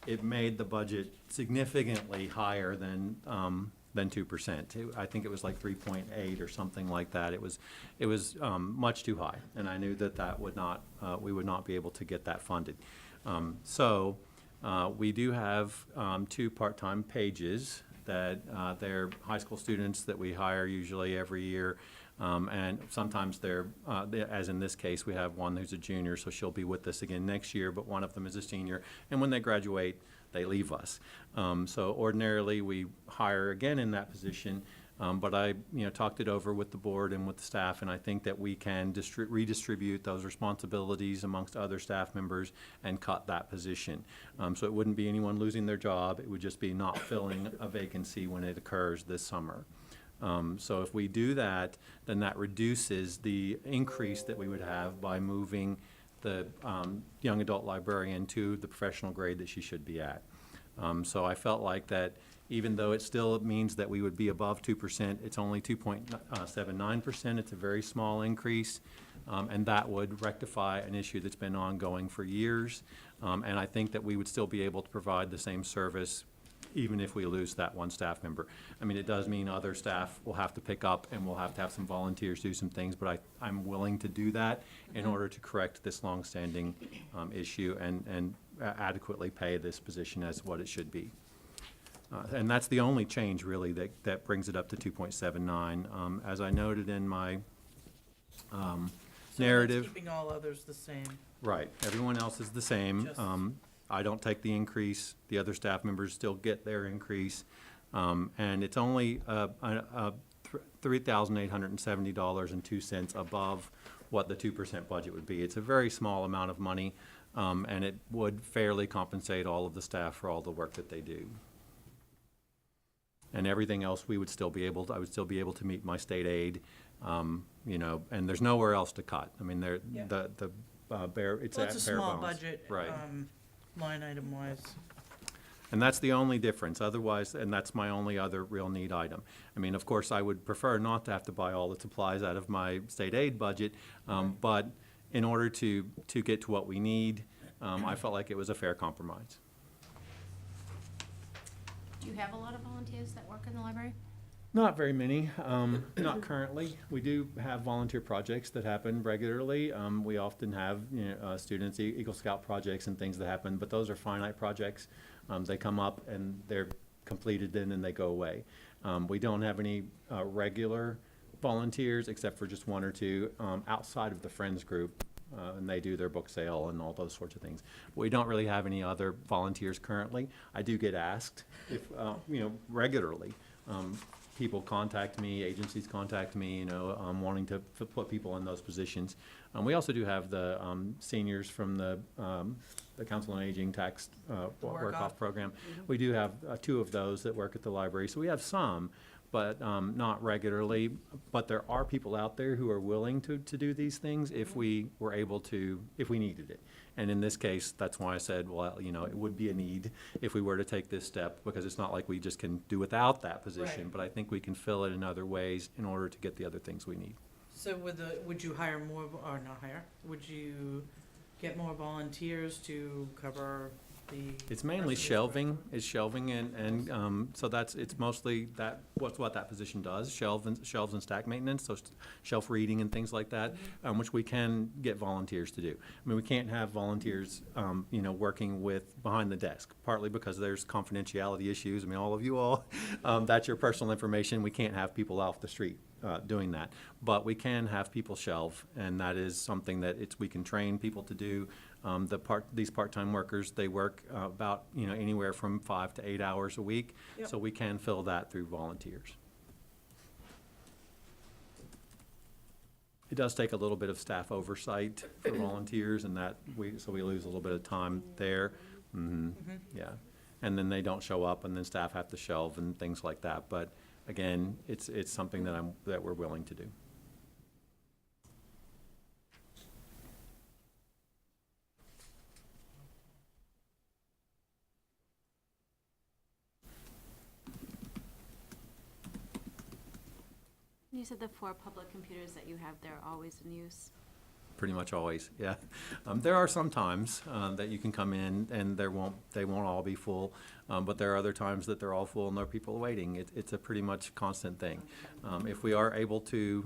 it made the budget significantly higher than 2%. I think it was like 3.8 or something like that. It was much too high, and I knew that would not, we would not be able to get that funded. So we do have 2 part-time pages that they're high school students that we hire usually every year. And sometimes they're, as in this case, we have one who's a junior, so she'll be with us again next year, but one of them is a senior. And when they graduate, they leave us. So ordinarily, we hire again in that position, but I talked it over with the board and with the staff, and I think that we can redistribute those responsibilities amongst other staff members and cut that position. So it wouldn't be anyone losing their job. It would just be not filling a vacancy when it occurs this summer. So if we do that, then that reduces the increase that we would have by moving the young adult librarian to the professional grade that she should be at. So I felt like that even though it still means that we would be above 2%, it's only 2.79%. It's a very small increase, and that would rectify an issue that's been ongoing for years. And I think that we would still be able to provide the same service even if we lose that one staff member. I mean, it does mean other staff will have to pick up and we'll have to have some volunteers do some things, but I'm willing to do that in order to correct this longstanding issue and adequately pay this position as what it should be. And that's the only change really that brings it up to 2.79. As I noted in my narrative. Keeping all others the same. Right, everyone else is the same. Just- I don't take the increase, the other staff members still get their increase. And it's only $3,870.02 above what the 2% budget would be. It's a very small amount of money, and it would fairly compensate all of the staff for all the work that they do. And everything else, I would still be able to meet my state aid, and there's nowhere else to cut. I mean, Yeah. it's Well, at bare it's a small bones. budget, Right. line item wise. And that's the only difference, otherwise, and that's my only other real need item. I mean, of course, I would prefer not to have to buy all the supplies out of my state aid budget, but in order to get to what we need, I felt like it was a fair compromise. Do you have a lot of volunteers that work in the library? Not very many, not currently. We do have volunteer projects that happen regularly. We often have, students, Eagle Scout projects and things that happen, but those are finite projects. They come up and they're completed then and they go away. We don't have any regular volunteers except for just 1 or 2 outside of the Friends group, and they do their book sale and all those sorts of things. We don't really have any other volunteers currently. I do get asked if, regularly. People contact me, agencies contact me, wanting to put people in those positions. We also do have the seniors from the Council on Aging tax work-off program. We do have 2 of those that work at the library, so we have some, but not regularly. But there are people out there who are willing to do these things if we were able to, if we needed it. And in this case, that's why I said, well, it would be a need if we were to take this step, because it's not like we just can do without that position, Right. but I think we can fill it in other ways in order to get the other things we need. So would you hire more, or not hire, would you get more volunteers to cover the? It's mainly rest of this shelving, it's shelving and so it's mostly what that position does, shelves and stack maintenance, so shelf reading and things like that, which we can get volunteers to do. I mean, we can't have volunteers, working behind the desk, partly because there's confidentiality issues. I mean, all of you all, that's your personal information. We can't have people off the street doing that. But we can have people shelve, and that is something that we can train people to do. These part-time workers, they work about, anywhere from 5 to 8 hours a week. Yep. So we can fill that through volunteers. It does take a little bit of staff oversight for volunteers, and so we lose a little bit of time there. Yeah. And then they don't show up, and then staff have to shelve and things like that. But again, it's something that we're willing to do. You said the 4 public computers that you have there are always in use? Pretty much always, yeah. There are some times that you can come in and they won't all be full, but there are other times that they're all full and there are people waiting. It's a pretty much constant thing. If we are able to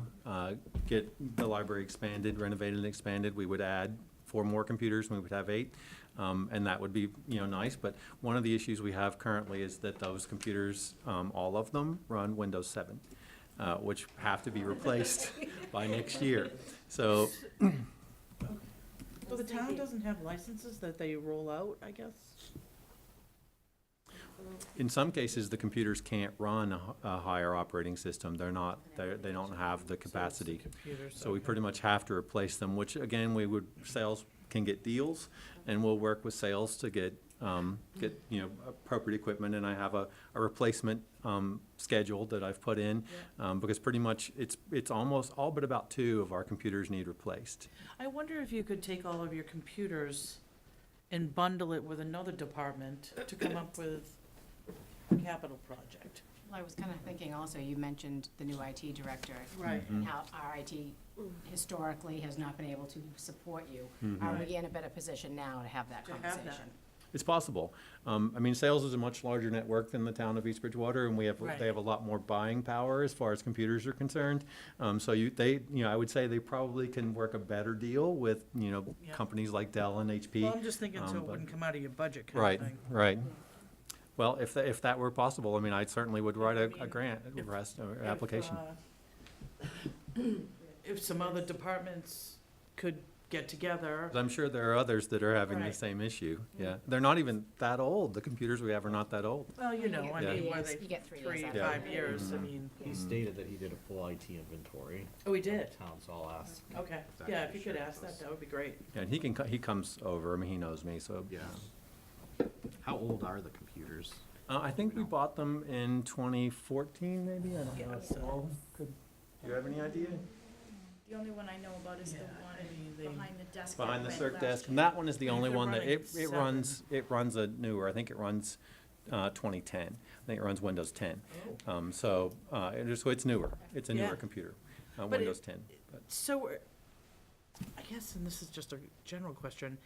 get the library expanded, renovated and expanded, we would add 4 more computers and we would have 8. And that would be, nice, but one of the issues we have currently is that those computers, all of them run Windows 7. Which have to be replaced by next year. So, So the town doesn't have licenses that they roll out, I guess? in some cases, the computers can't run a higher operating system. They don't have the capacity. So we pretty much have to replace them, which again, sales can get deals, and we'll work with sales to get appropriate equipment, and I have a replacement schedule that I've put in, because pretty much it's almost all but about 2 of our computers need replaced. I wonder if you could take all of your computers and bundle it with another department to come up with a capital project. Well, I was kind of thinking also, you mentioned the new IT director. Right. And how our IT historically has not been able to support you. Mhm. Are we in a better position now to have that To have that. conversation? It's possible. Sales is a much larger network than the town of East Bridgewater, and Right. they have a lot more buying power as far as computers are concerned. I would say they probably can work a better deal with, Yeah. companies like Dell and HP. Well, I'm just thinking so it but- wouldn't come out of your budget kind Right, of thing. right. Well, if that were possible, I certainly would write a grant, If, application. If some other departments could get together. 'Cause I'm sure there are others that are having the Right. same issue, yeah. They're not even that old. The computers we have are not that old. Well, You get were 3 they years- You get 3 years out of 5 it. years, I Mhm. mean, He stated that he did a full IT inventory. oh, we did, Town, so I'll ask. okay, if that yeah, can if be you could shared ask with us. that would be great. Yeah, and he comes over, he knows me, so. Yeah. How old are the computers? I think we bought them in 2014, maybe, I don't Yeah, know. so- Do you have any idea? The only one I know about is the Yeah, I mean, they- one behind the desk. Behind the that circ went desk, last and that one is the If only they're one that, running it runs a newer, I think it runs 2010. I think it runs Windows 10. Oh. So it's newer, it's a Yeah. newer computer, But Windows 10. But So, I guess, and this is just a general question,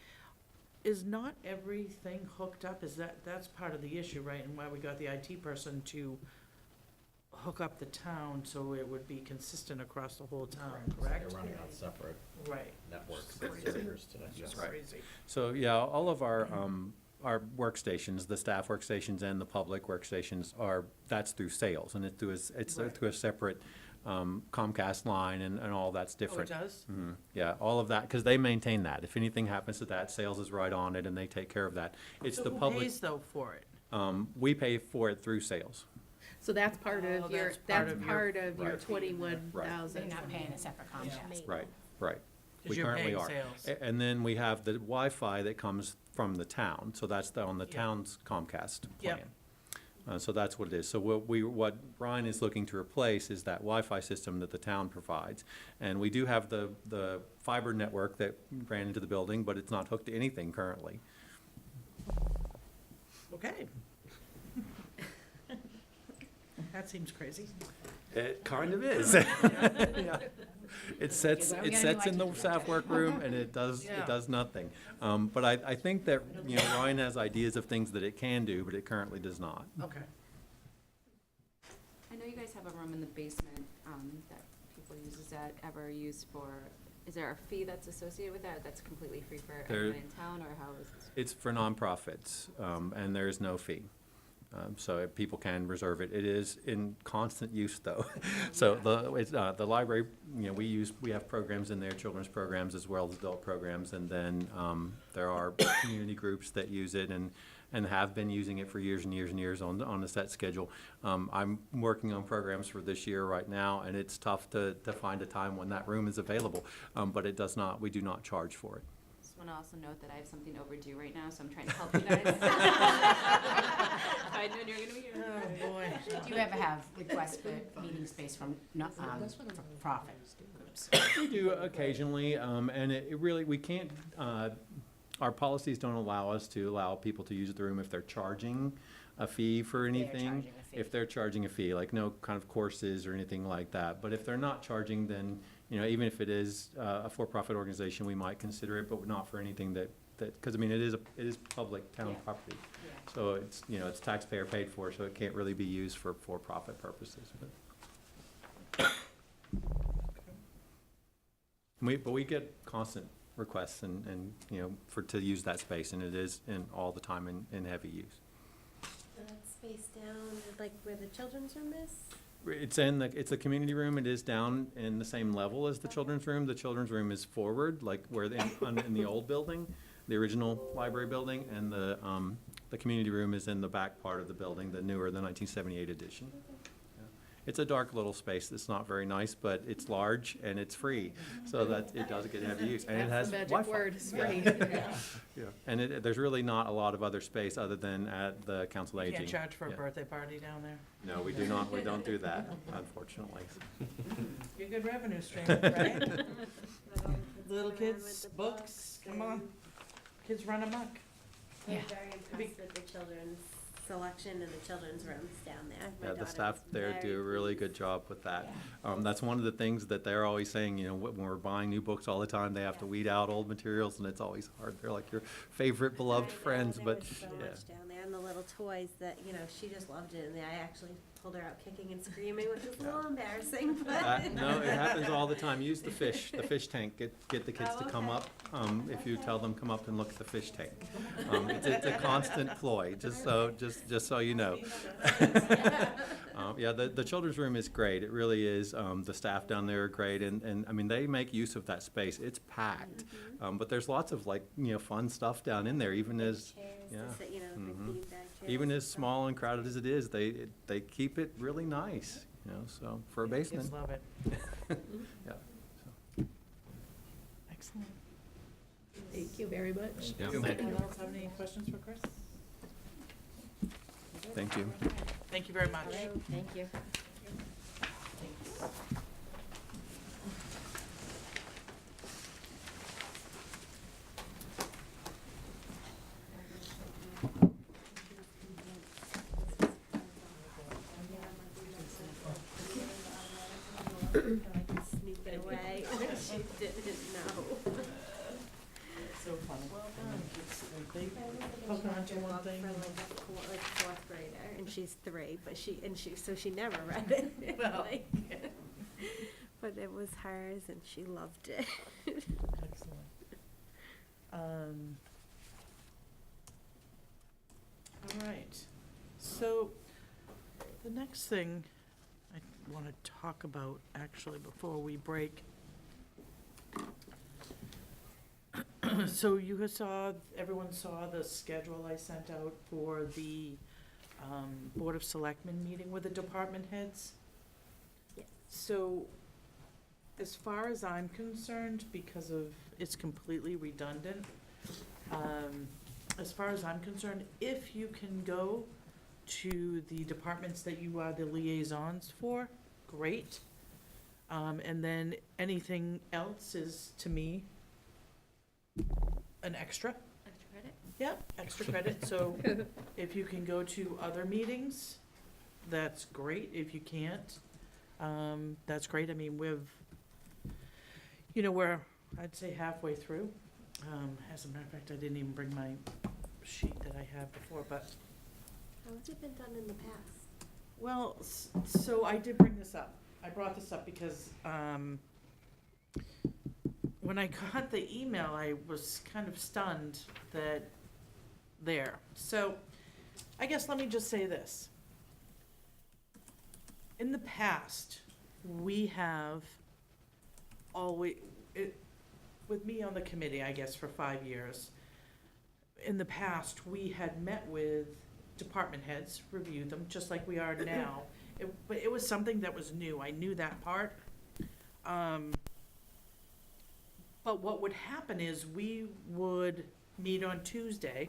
is not everything hooked up? That's part of the issue, right? And why we got the IT person to hook up the town so it would be consistent across the whole town, correct? They're running on separate Right. networks Crazy. and servers today. Just Right. crazy. So, yeah, all of our workstations, the staff workstations and the public workstations that's through sales, and it's Right. through a separate Comcast line, and all that's Oh, it different. does? Mhm. Yeah, all of that, because they maintain that. If anything happens to that, sales is right on it, and they take care of that. It's So the who public, pays though for it? we pay for it through sales. So that's part Oh, of your, that's part that's of your- part of your Right. 21,000. They're not paying a separate Comcast. Right, right. We Because you're currently paying are. sales. And then we have the Wi-Fi that comes from the town, so that's on the Yeah. town's Comcast Yep. plan. So that's what it is. So what Brian is looking to replace is that Wi-Fi system that the town provides. And we do have the fiber network that ran into the building, but it's not hooked to anything currently. Okay. That seems crazy. It kind of is. Yeah. It sets, Okay, well, we it gotta do sets in the IT staff workroom and it Yeah. does nothing. But I think that, Ryan has ideas of things that it can do, but it currently does not. Okay. I know you guys have a room in the basement that people use. Is that ever used for, is there a fee that's associated with that? That's completely free for There- everyone in town, or how is it? It's for nonprofits, and there is no fee. So people can reserve it. It is in constant use, though. So the library, we have programs in there, children's programs as well as adult programs, and then there are community groups that use it and have been using it for years and years and years on a set schedule. I'm working on programs for this year right now, and it's tough to find a time when that room is available, but we do not charge for it. Just want to also note that I have something overdue right now, so I'm trying to help you guys. I know you're going to be here. Oh, boy. Do you ever have requests for meeting space from, for profit groups? We do occasionally, and it really, we can't our policies don't allow us to allow people to use the room if they're charging a fee for anything. charging a fee. If they're charging a fee, like no kind of courses or anything like that. But if they're not charging, then, you know, even if it is a for-profit organization, we might consider it, but not for anything that, because I mean, it is public town Yeah. property. Yeah. So it's, you know, it's taxpayer paid for, so it can't really be used for for-profit purposes. But we get constant requests and, you know, to use that space, and it is all the time in heavy use. And that space down, like where the children's room is? It's the community room. It is down in the same level as the children's room. The children's room is forward, like where in the old building, the original library building, and the community room is in the back part of the building, the 1978 edition. Yeah. It's a dark little space that's not very nice, but it's large and it's free, so that it does get heavy use, and it has That's Wi-Fi. the magic word, is free. Yeah, and there's really not a lot of other space other than at the council You aging. can't charge for a Yeah. birthday party down there. No, we do not, we don't do that, unfortunately. You're a good revenue stream, right? Little kids, books, come on. Kids run amok. I'm Yeah. very impressed with the children's selection and the children's rooms down there. My Yeah, the daughter staff was there very do a really good job with that. That's one of the things that they're always saying, you know, when we're buying new books all the time, they have to weed out old materials, and it's always hard. They're like your favorite beloved I know, friends, there but, was so yeah. much down there, and the little toys that, you know, she just loved it, and I actually pulled her out kicking and screaming, which was a little embarrassing, but. No, it happens all the time. Use the fish tank. Get the kids Oh, to come okay. up, if you tell them, come up and look at the fish tank. It's a constant ploy, just so you know. Yeah, the children's room is great. It really is. The staff down there are great, and I mean, they make use of that space. It's packed. But there's lots of, like, you know, fun stuff down in there, even as, Chairs yeah. to sit, you know, the Mhm. beanbag chairs. Even and as stuff. small and crowded as it is, they keep it really nice, you know, so, for a basement. Kids love it. Yeah. Excellent. Thank you very much. Yeah. Anyone else have any questions for Chris? Thank you. Thank you very much. All right, thank you. I could sneak it away, she didn't know. So funny. Well done. They hook on to one thing. For like fourth grader, and she's 3, but so she never read it. Well, like, yeah. But it was hers, and she loved it. Excellent. All right, so the next thing I want to talk about, actually, before we break. So everyone saw the schedule I sent out for the Board of Selectmen meeting with the department heads? Yes. So, as far as I'm concerned, because it's completely redundant, as far as I'm concerned, if you can go to the departments that you are the liaisons for, great. And then anything else is, to me, an extra. Extra credit? Yep, extra credit, so if you can go to other meetings, that's great. If you can't, that's great. I mean, we're, I'd say halfway through. As a matter of fact, I didn't even bring my sheet that I had before, but, How has it been done in the past? well, so I did bring this up. I brought this up because, when I got the email, I was kind of stunned that So, I guess let me just say this. In the past, we have always, with me on the committee, I guess, for 5 years, in the past, we had met with department heads, reviewed them, just like we are now. But it was something that was new. I knew that part. But what would happen is we would meet on Tuesday,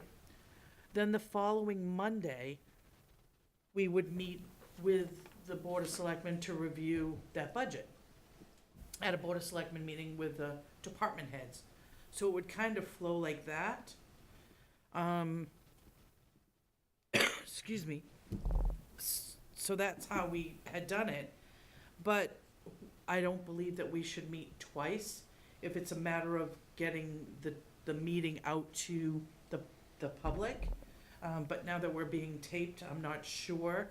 then the following Monday, we would meet with the Board of Selectmen to review that budget at a Board of Selectmen meeting with the department heads. So it would kind of flow like that. Excuse me. So that's how we had done it, but I don't believe that we should meet twice if it's a matter of getting the meeting out to the public. But now that we're being taped, I'm not sure.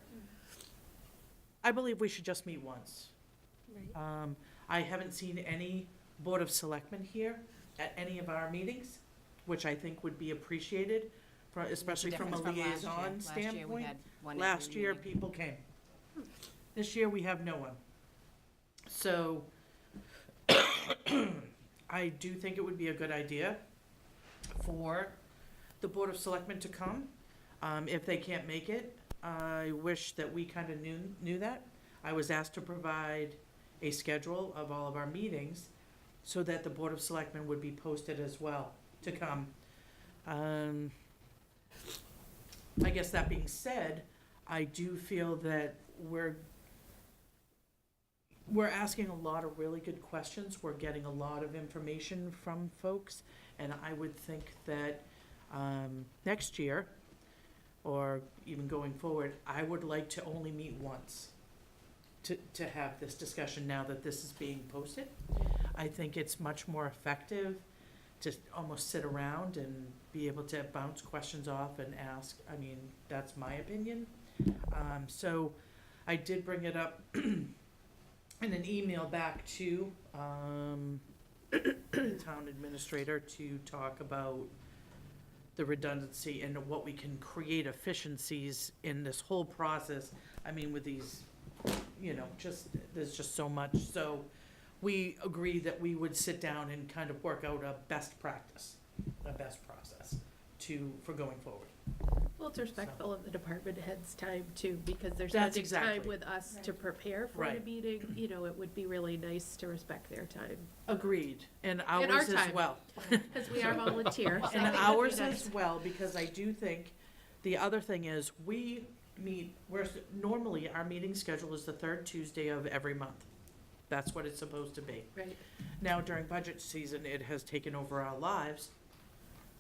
I believe we should just meet once. Right. I haven't seen any Board of Selectmen here at any of our meetings, which I think would be appreciated, especially from a Difference from last year. liaison Last year, we standpoint. had one every Last year, meeting. people came. This year, we have no one. So, I do think it would be a good idea for the Board of Selectmen to come. If they can't make it, I wish that we kind of knew that. I was asked to provide a schedule of all of our meetings so that the Board of Selectmen would be posted as well to come. I guess that being said, I do feel that we're asking a lot of really good questions. We're getting a lot of information from folks, and I would think that next year, or even going forward, I would like to only meet once to have this discussion now that this is being posted. I think it's much more effective to almost sit around and be able to bounce questions off and ask. I mean, that's my opinion. So I did bring it up in an email back to the town administrator to talk about the redundancy and what we can create efficiencies in this whole process. I mean, with these, there's just so much. So we agreed that we would sit down and kind of work out a best practice, a best process for going forward. Well, it's respectful of the department head's time too, because they're That's spending time exactly. with us to prepare for the Right. meeting. It would be really nice to respect their time. Agreed, and our ours as time. well. Because we are volunteers. so And it would be ours nice. as well, because I do think, the other thing is, we meet, normally our meeting schedule is the third Tuesday of every month. That's what it's supposed to be. Right. Now, during budget season, it has taken over our lives.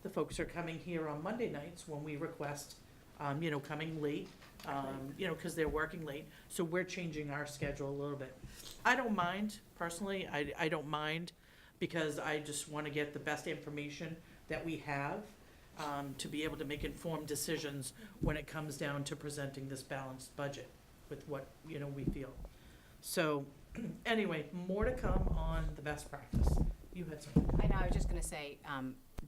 The folks are coming here on Monday nights when we request, coming late, because they're working late. So we're changing our schedule a little bit. I don't mind, personally, I don't mind, because I just want to get the best information that we have, to be able to make informed decisions when it comes down to presenting this balanced budget with what, we feel. So, anyway, more to come on the best practice. You had something. I know, I was just gonna say,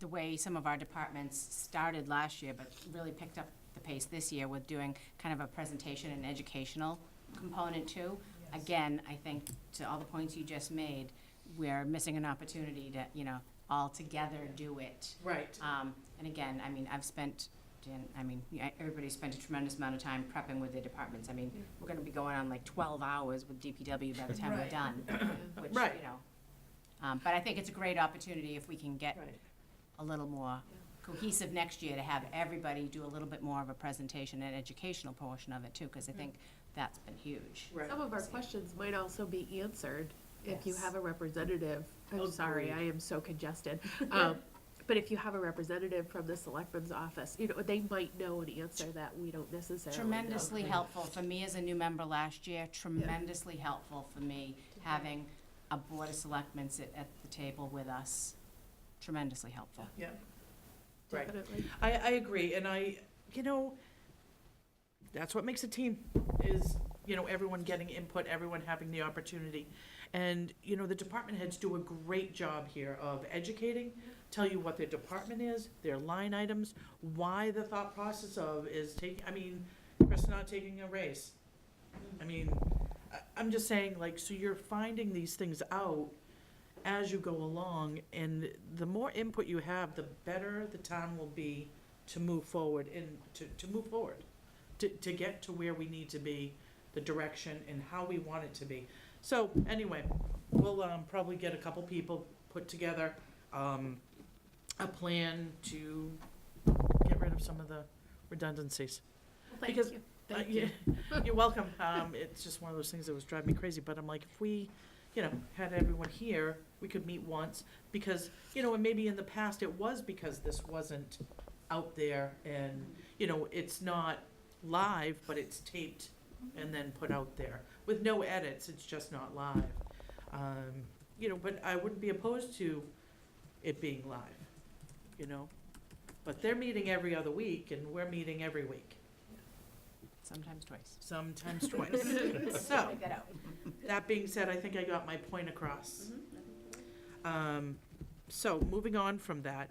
the way some of our departments started last year, but really picked up the pace this year with doing kind of a presentation and educational component too. Again, I think to all the points you just made, we're missing an opportunity to, all together do it. Right. And again, I mean, everybody's spent a tremendous amount of time prepping with their departments. I mean, we're gonna be going on like 12 hours with DPW by the time we're Right. done, which, Right. But I think it's a great opportunity if we can get Right. a little more cohesive next year to have everybody do a little bit more of a presentation and educational portion of it too, because I think that's been huge. Right. Some of our questions might also be answered if you Yes. have a representative. I'm sorry, Agreed. I am so congested. But if you have a representative from the selectman's office, they might know an answer that we don't necessarily know. Tremendously helpful for me as a new member last year, tremendously helpful for me having a board of selectmen sit at the table with us. Tremendously helpful. Yeah. Right. Definitely. I agree, and that's what makes a team, is, everyone getting input, everyone having the opportunity. And, the department heads do a great job here of educating, tell you what their department is, their line items, why the thought process of is Chris not taking a raise. I'm just saying, so you're finding these things out as you go along, and the more input you have, the better the town will be to move forward and to move forward, to get to where we need to be, the direction and how we want it to be. So, anyway, we'll, probably get a couple people, put together, a plan to get rid of some of the redundancies. Well, thank Because, you. Thank you. You're welcome. It's just one of those things that was driving me crazy, but I'm like, if we, had everyone here, we could meet once, because, and maybe in the past it was because this wasn't out there and, you know, it's not live, but it's taped and then put out there with no edits, it's just not live. You know, but I wouldn't be opposed to it being live, you know? But they're meeting every other week and we're meeting every week, Sometimes twice. sometimes twice. So, that being said, I think I got my point across. So, moving on from that,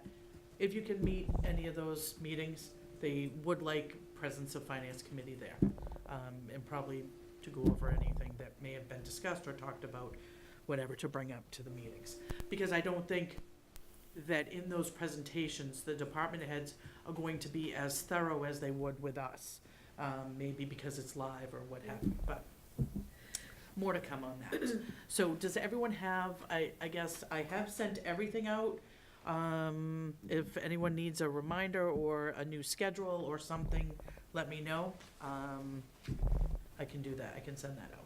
if you can meet any of those meetings, they would like presence of finance committee there. And probably to go over anything that may have been discussed or talked about, whatever to bring up to the meetings. Because I don't think that in those presentations, the department heads are going to be as thorough as they would with us. Maybe because it's live or what have you, but more to come on that. So does everyone have, I guess I have sent everything out. If anyone needs a reminder or a new schedule or something, let me know. I can do that, I can send that out.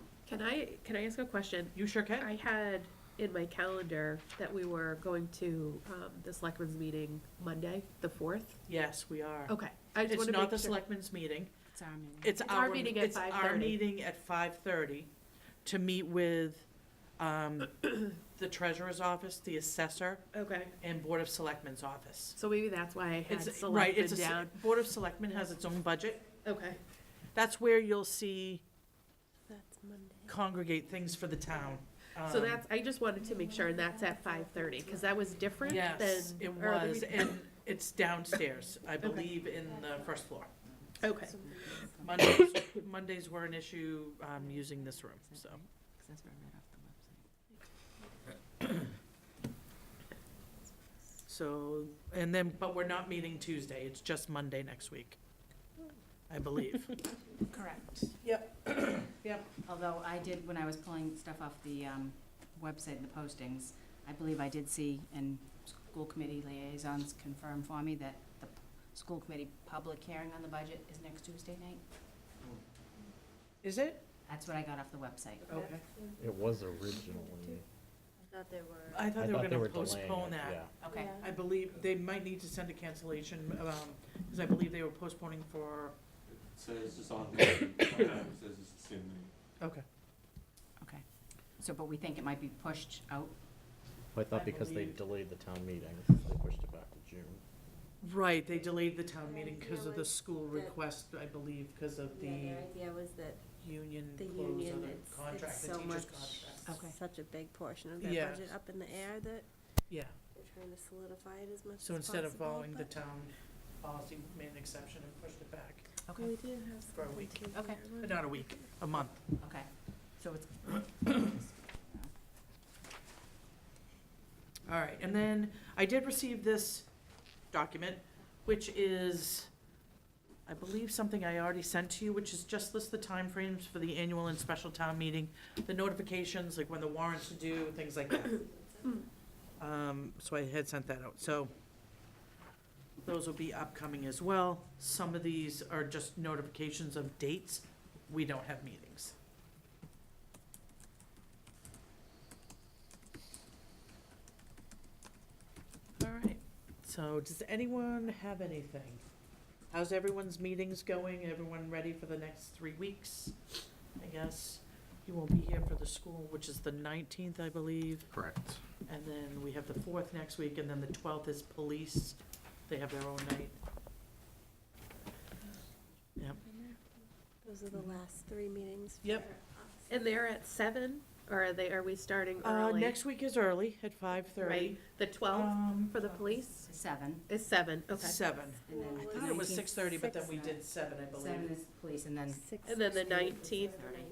Can I ask a question? You sure can. I had in my calendar that we were going to, the selectmen's meeting Monday, the 4th. Yes, we are. Okay, I just It's want to not make the sure. selectmen's meeting. It's our meeting. It's It's our our, meeting at it's our 5:30. meeting at 5:30 to meet with, the treasurer's office, the assessor, Okay, and Board of Selectmen's office. so maybe that's why I had It's, right, it's selectmen a, down. Board of Selectmen has its own budget. Okay, That's where you'll see That's Monday. congregate things for the town. so that's, I just wanted to make sure, and that's at 5:30, because that was different than. Yes, it or the was, week- and it's downstairs, I believe, in the first floor. Okay, Mondays were an issue, using this room, so. That's right off the website. So, and then, but we're not meeting Tuesday, it's just Monday next week, I believe. Correct. Yep, yep. Although I did, when I was pulling stuff off the website and the postings, I believe I did see, and school committee liaisons confirmed for me that the school committee public hearing on the budget is next Tuesday night. Is it? That's what I got off the website. Okay. It was originally. I thought they were. I thought they were gonna delaying postpone it, that. yeah. Okay. Yeah. I believe they might need to send a cancellation, because I believe they were postponing for, It says it's on the, it says it's the same name. okay. Okay. So, but we think it might be pushed out? I thought I because they believe- delayed the town meeting, they pushed it back to June. Right, they delayed the town meeting The because idea of the was school that- request, I believe, because of Yeah, the their idea was that union the close union, on the it's contract, the so teacher's much, contract. Okay. such a big portion of their Yeah. budget up in the air that Yeah, they're trying to solidify it as much as so possible. instead of following the but- town policy, we made an exception and pushed it back. Okay. We did have For a something week. too. Okay. Not a week, a month. Okay. So it's, All right, and then I did receive this document, which is, I believe, something I already sent to you, which is just list the timeframes for the annual and special town meeting, the notifications, like when the warrants are due, things like that. So I had sent that out, so those will be upcoming as well. Some of these are just notifications of dates. We don't have meetings. All right, so does anyone have anything? How's everyone's meetings going? Everyone ready for the next 3 weeks? I guess you won't be here for the school, which is the 19th, I believe. Correct. And then we have the 4th next week, and then the 12th is police. They have their own night. Yep. Those are the last 3 meetings. Yep. for us. and they're at 7, or are we starting early? Next week is early at 5:30. Right, the 12th for the police 7, is 7, okay. 7. and then. I thought it was 6:30, but then we 6. did 7, I 7 believe. is police, and then, And then the 19th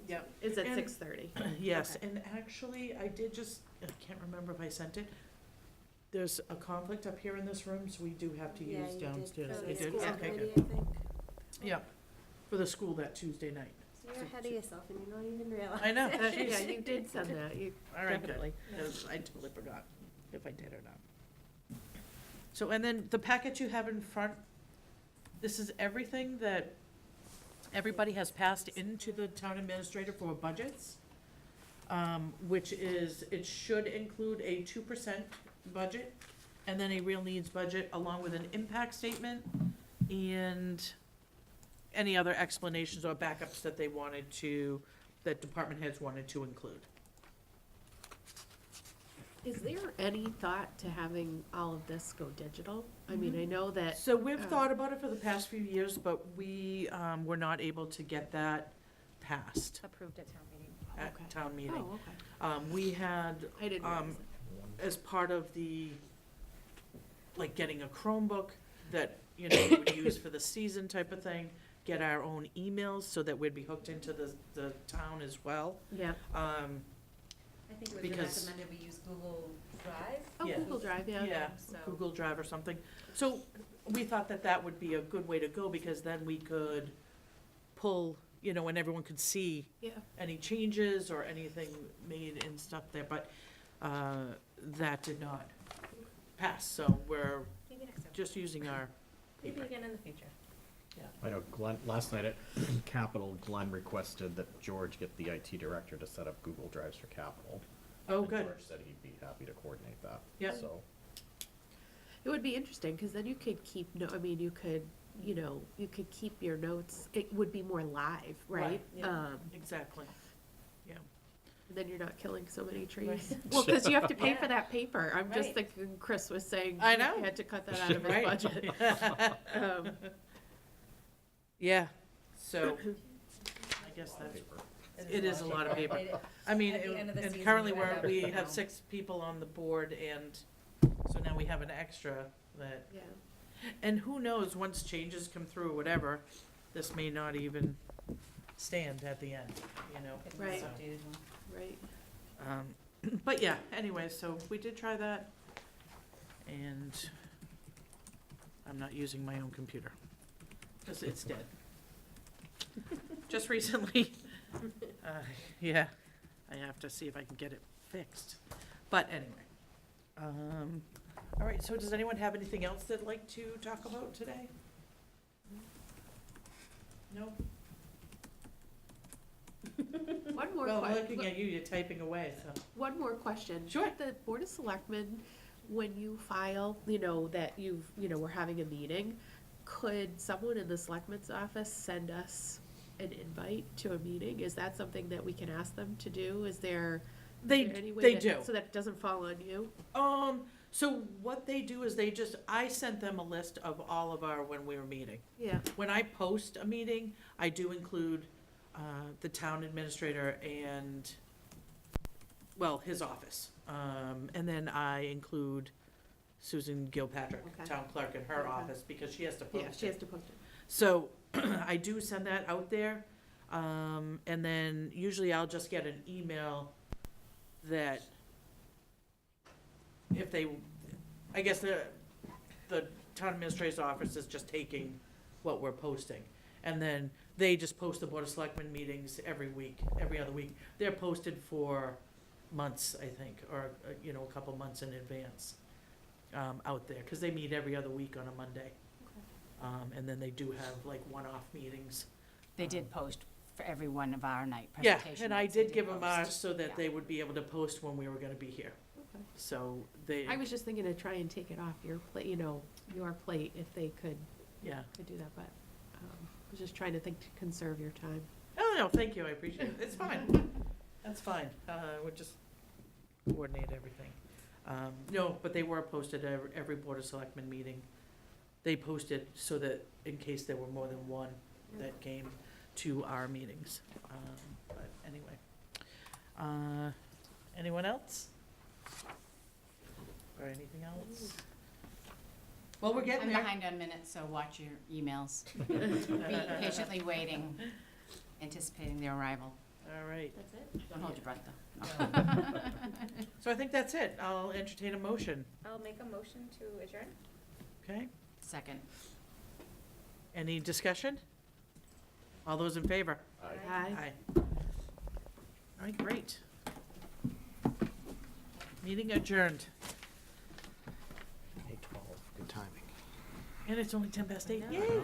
Yep. is at And- 6:30. Yes, and actually, I did just, I can't remember if I sent it. There's a conflict up here in this room, so we do have to Yeah, use you downstairs. For I the did, school okay, committee, good. I think. Yep, for the school that Tuesday night. So you're ahead of yourself and you don't even realize. I know. Yeah, Jeez. you did send that, you All right, good. definitely. I totally forgot if I did or not. So, and then the packet you have in front, this is everything that everybody has passed into the town administrator for budgets. Which is, it should include a 2% budget, and then a real needs budget, along with an impact statement, and any other explanations or backups that they wanted to, that department heads wanted to include. Is there any thought to having all of this go digital? I mean, I know that, So we've thought about it for the past few years, but we were not able to get that passed Approved at town meeting. at Okay. town meeting. oh, okay. We had, I didn't realize as part of the, like, getting a Chromebook that, you know, we would use for the season type of thing, get our own emails so that we'd be hooked into the town as well. it. Yeah. I think it was Because- recommended we use Google Drive. Oh, Yeah. Google Drive, yeah. Yeah, So- Google Drive or something. So we thought that that would be a good way to go, because then we could pull, you know, and everyone could see Yeah. any changes or anything made and stuff there, but that did not pass, so we're Maybe next time. just using our Maybe paper. again in the future. I know Glenn, last night at Capitol, Glenn requested that George get the IT director to set up Google Drives for Capitol. Oh, And good. George said he'd be happy to coordinate that. Yeah. So, It would be interesting, because then you could keep, I mean, you could, you know, you could keep your notes, it would be more live, right? Right, yeah. Exactly. Then you're not killing so many trees. Right. Well, because you have to pay for Yeah. that paper. I'm just Right. thinking Chris was saying. I know. He had to cut that out of his Right. budget. Um, Yeah, so I guess that's, it is a lot of paper. I mean, At the end of the and season, currently you end up, we you have know. 6 people on the board, and so now we have an extra that, Yeah. and who knows, once changes come through or whatever, this may not even stand at the end, you know? Get a Right. So, updated one. Right. But yeah, anyway, so we did try that, and I'm not using my own computer, because it's dead. Just recently, yeah, I have to see if I can get it fixed. But anyway, all right, so does anyone have anything else they'd like to talk about today? No? One more Well, question. looking at you, you're typing away, so. One more question. Sure. With the Board of Selectmen, when you file, you know, that we're having a meeting, could someone in the selectman's office send us an invite to a meeting? Is that something that we can ask them to do? Is there any way They that- do. so that it doesn't fall on you? So what they do is I sent them a list of all of our, when we were meeting. Yeah. When I post a meeting, I do include, the town administrator and, well, his office. And then I include Susan Gilpatrick, Okay. town clerk, in her Okay. office, because she has to Yeah, post she it. has to post it. So I do send that out there, and then usually I'll just get an email that if they, I guess the town administrator's office is just taking what we're posting. And then they just post the Board of Selectmen meetings every week, every other week. They're posted for months, I think, or, you know, a couple months in advance, out there, because they meet every other week on a Monday. And then they do have like one-off meetings. They did post for every one of our night Yeah, presentation. and I nights, they did give them post. ours so that Yeah. they would be able to post when we were gonna be here. Okay. So they, I was just thinking to try and take it off your plate, your plate, if they could yeah. do that, but, I was just trying to think to conserve your time. Oh, no, thank you, I appreciate it. It's fine. That's fine. We'll just coordinate everything. No, but they were posted every Board of Selectmen meeting. They posted so that in case there were more than one that came to our meetings. But anyway. Anyone else? Or anything else? Well, we're getting I'm there. behind on minutes, so watch your emails. Be patiently waiting, anticipating their arrival. All right. That's it? Don't hold your breath, though. So I think that's it. I'll entertain a motion, I'll make a motion to adjourn. okay? Second. Any discussion? All those in favor? Aye. Aye. All right, great. Meeting adjourned, 8:12, good timing. and it's only 8:10. I know. Yay!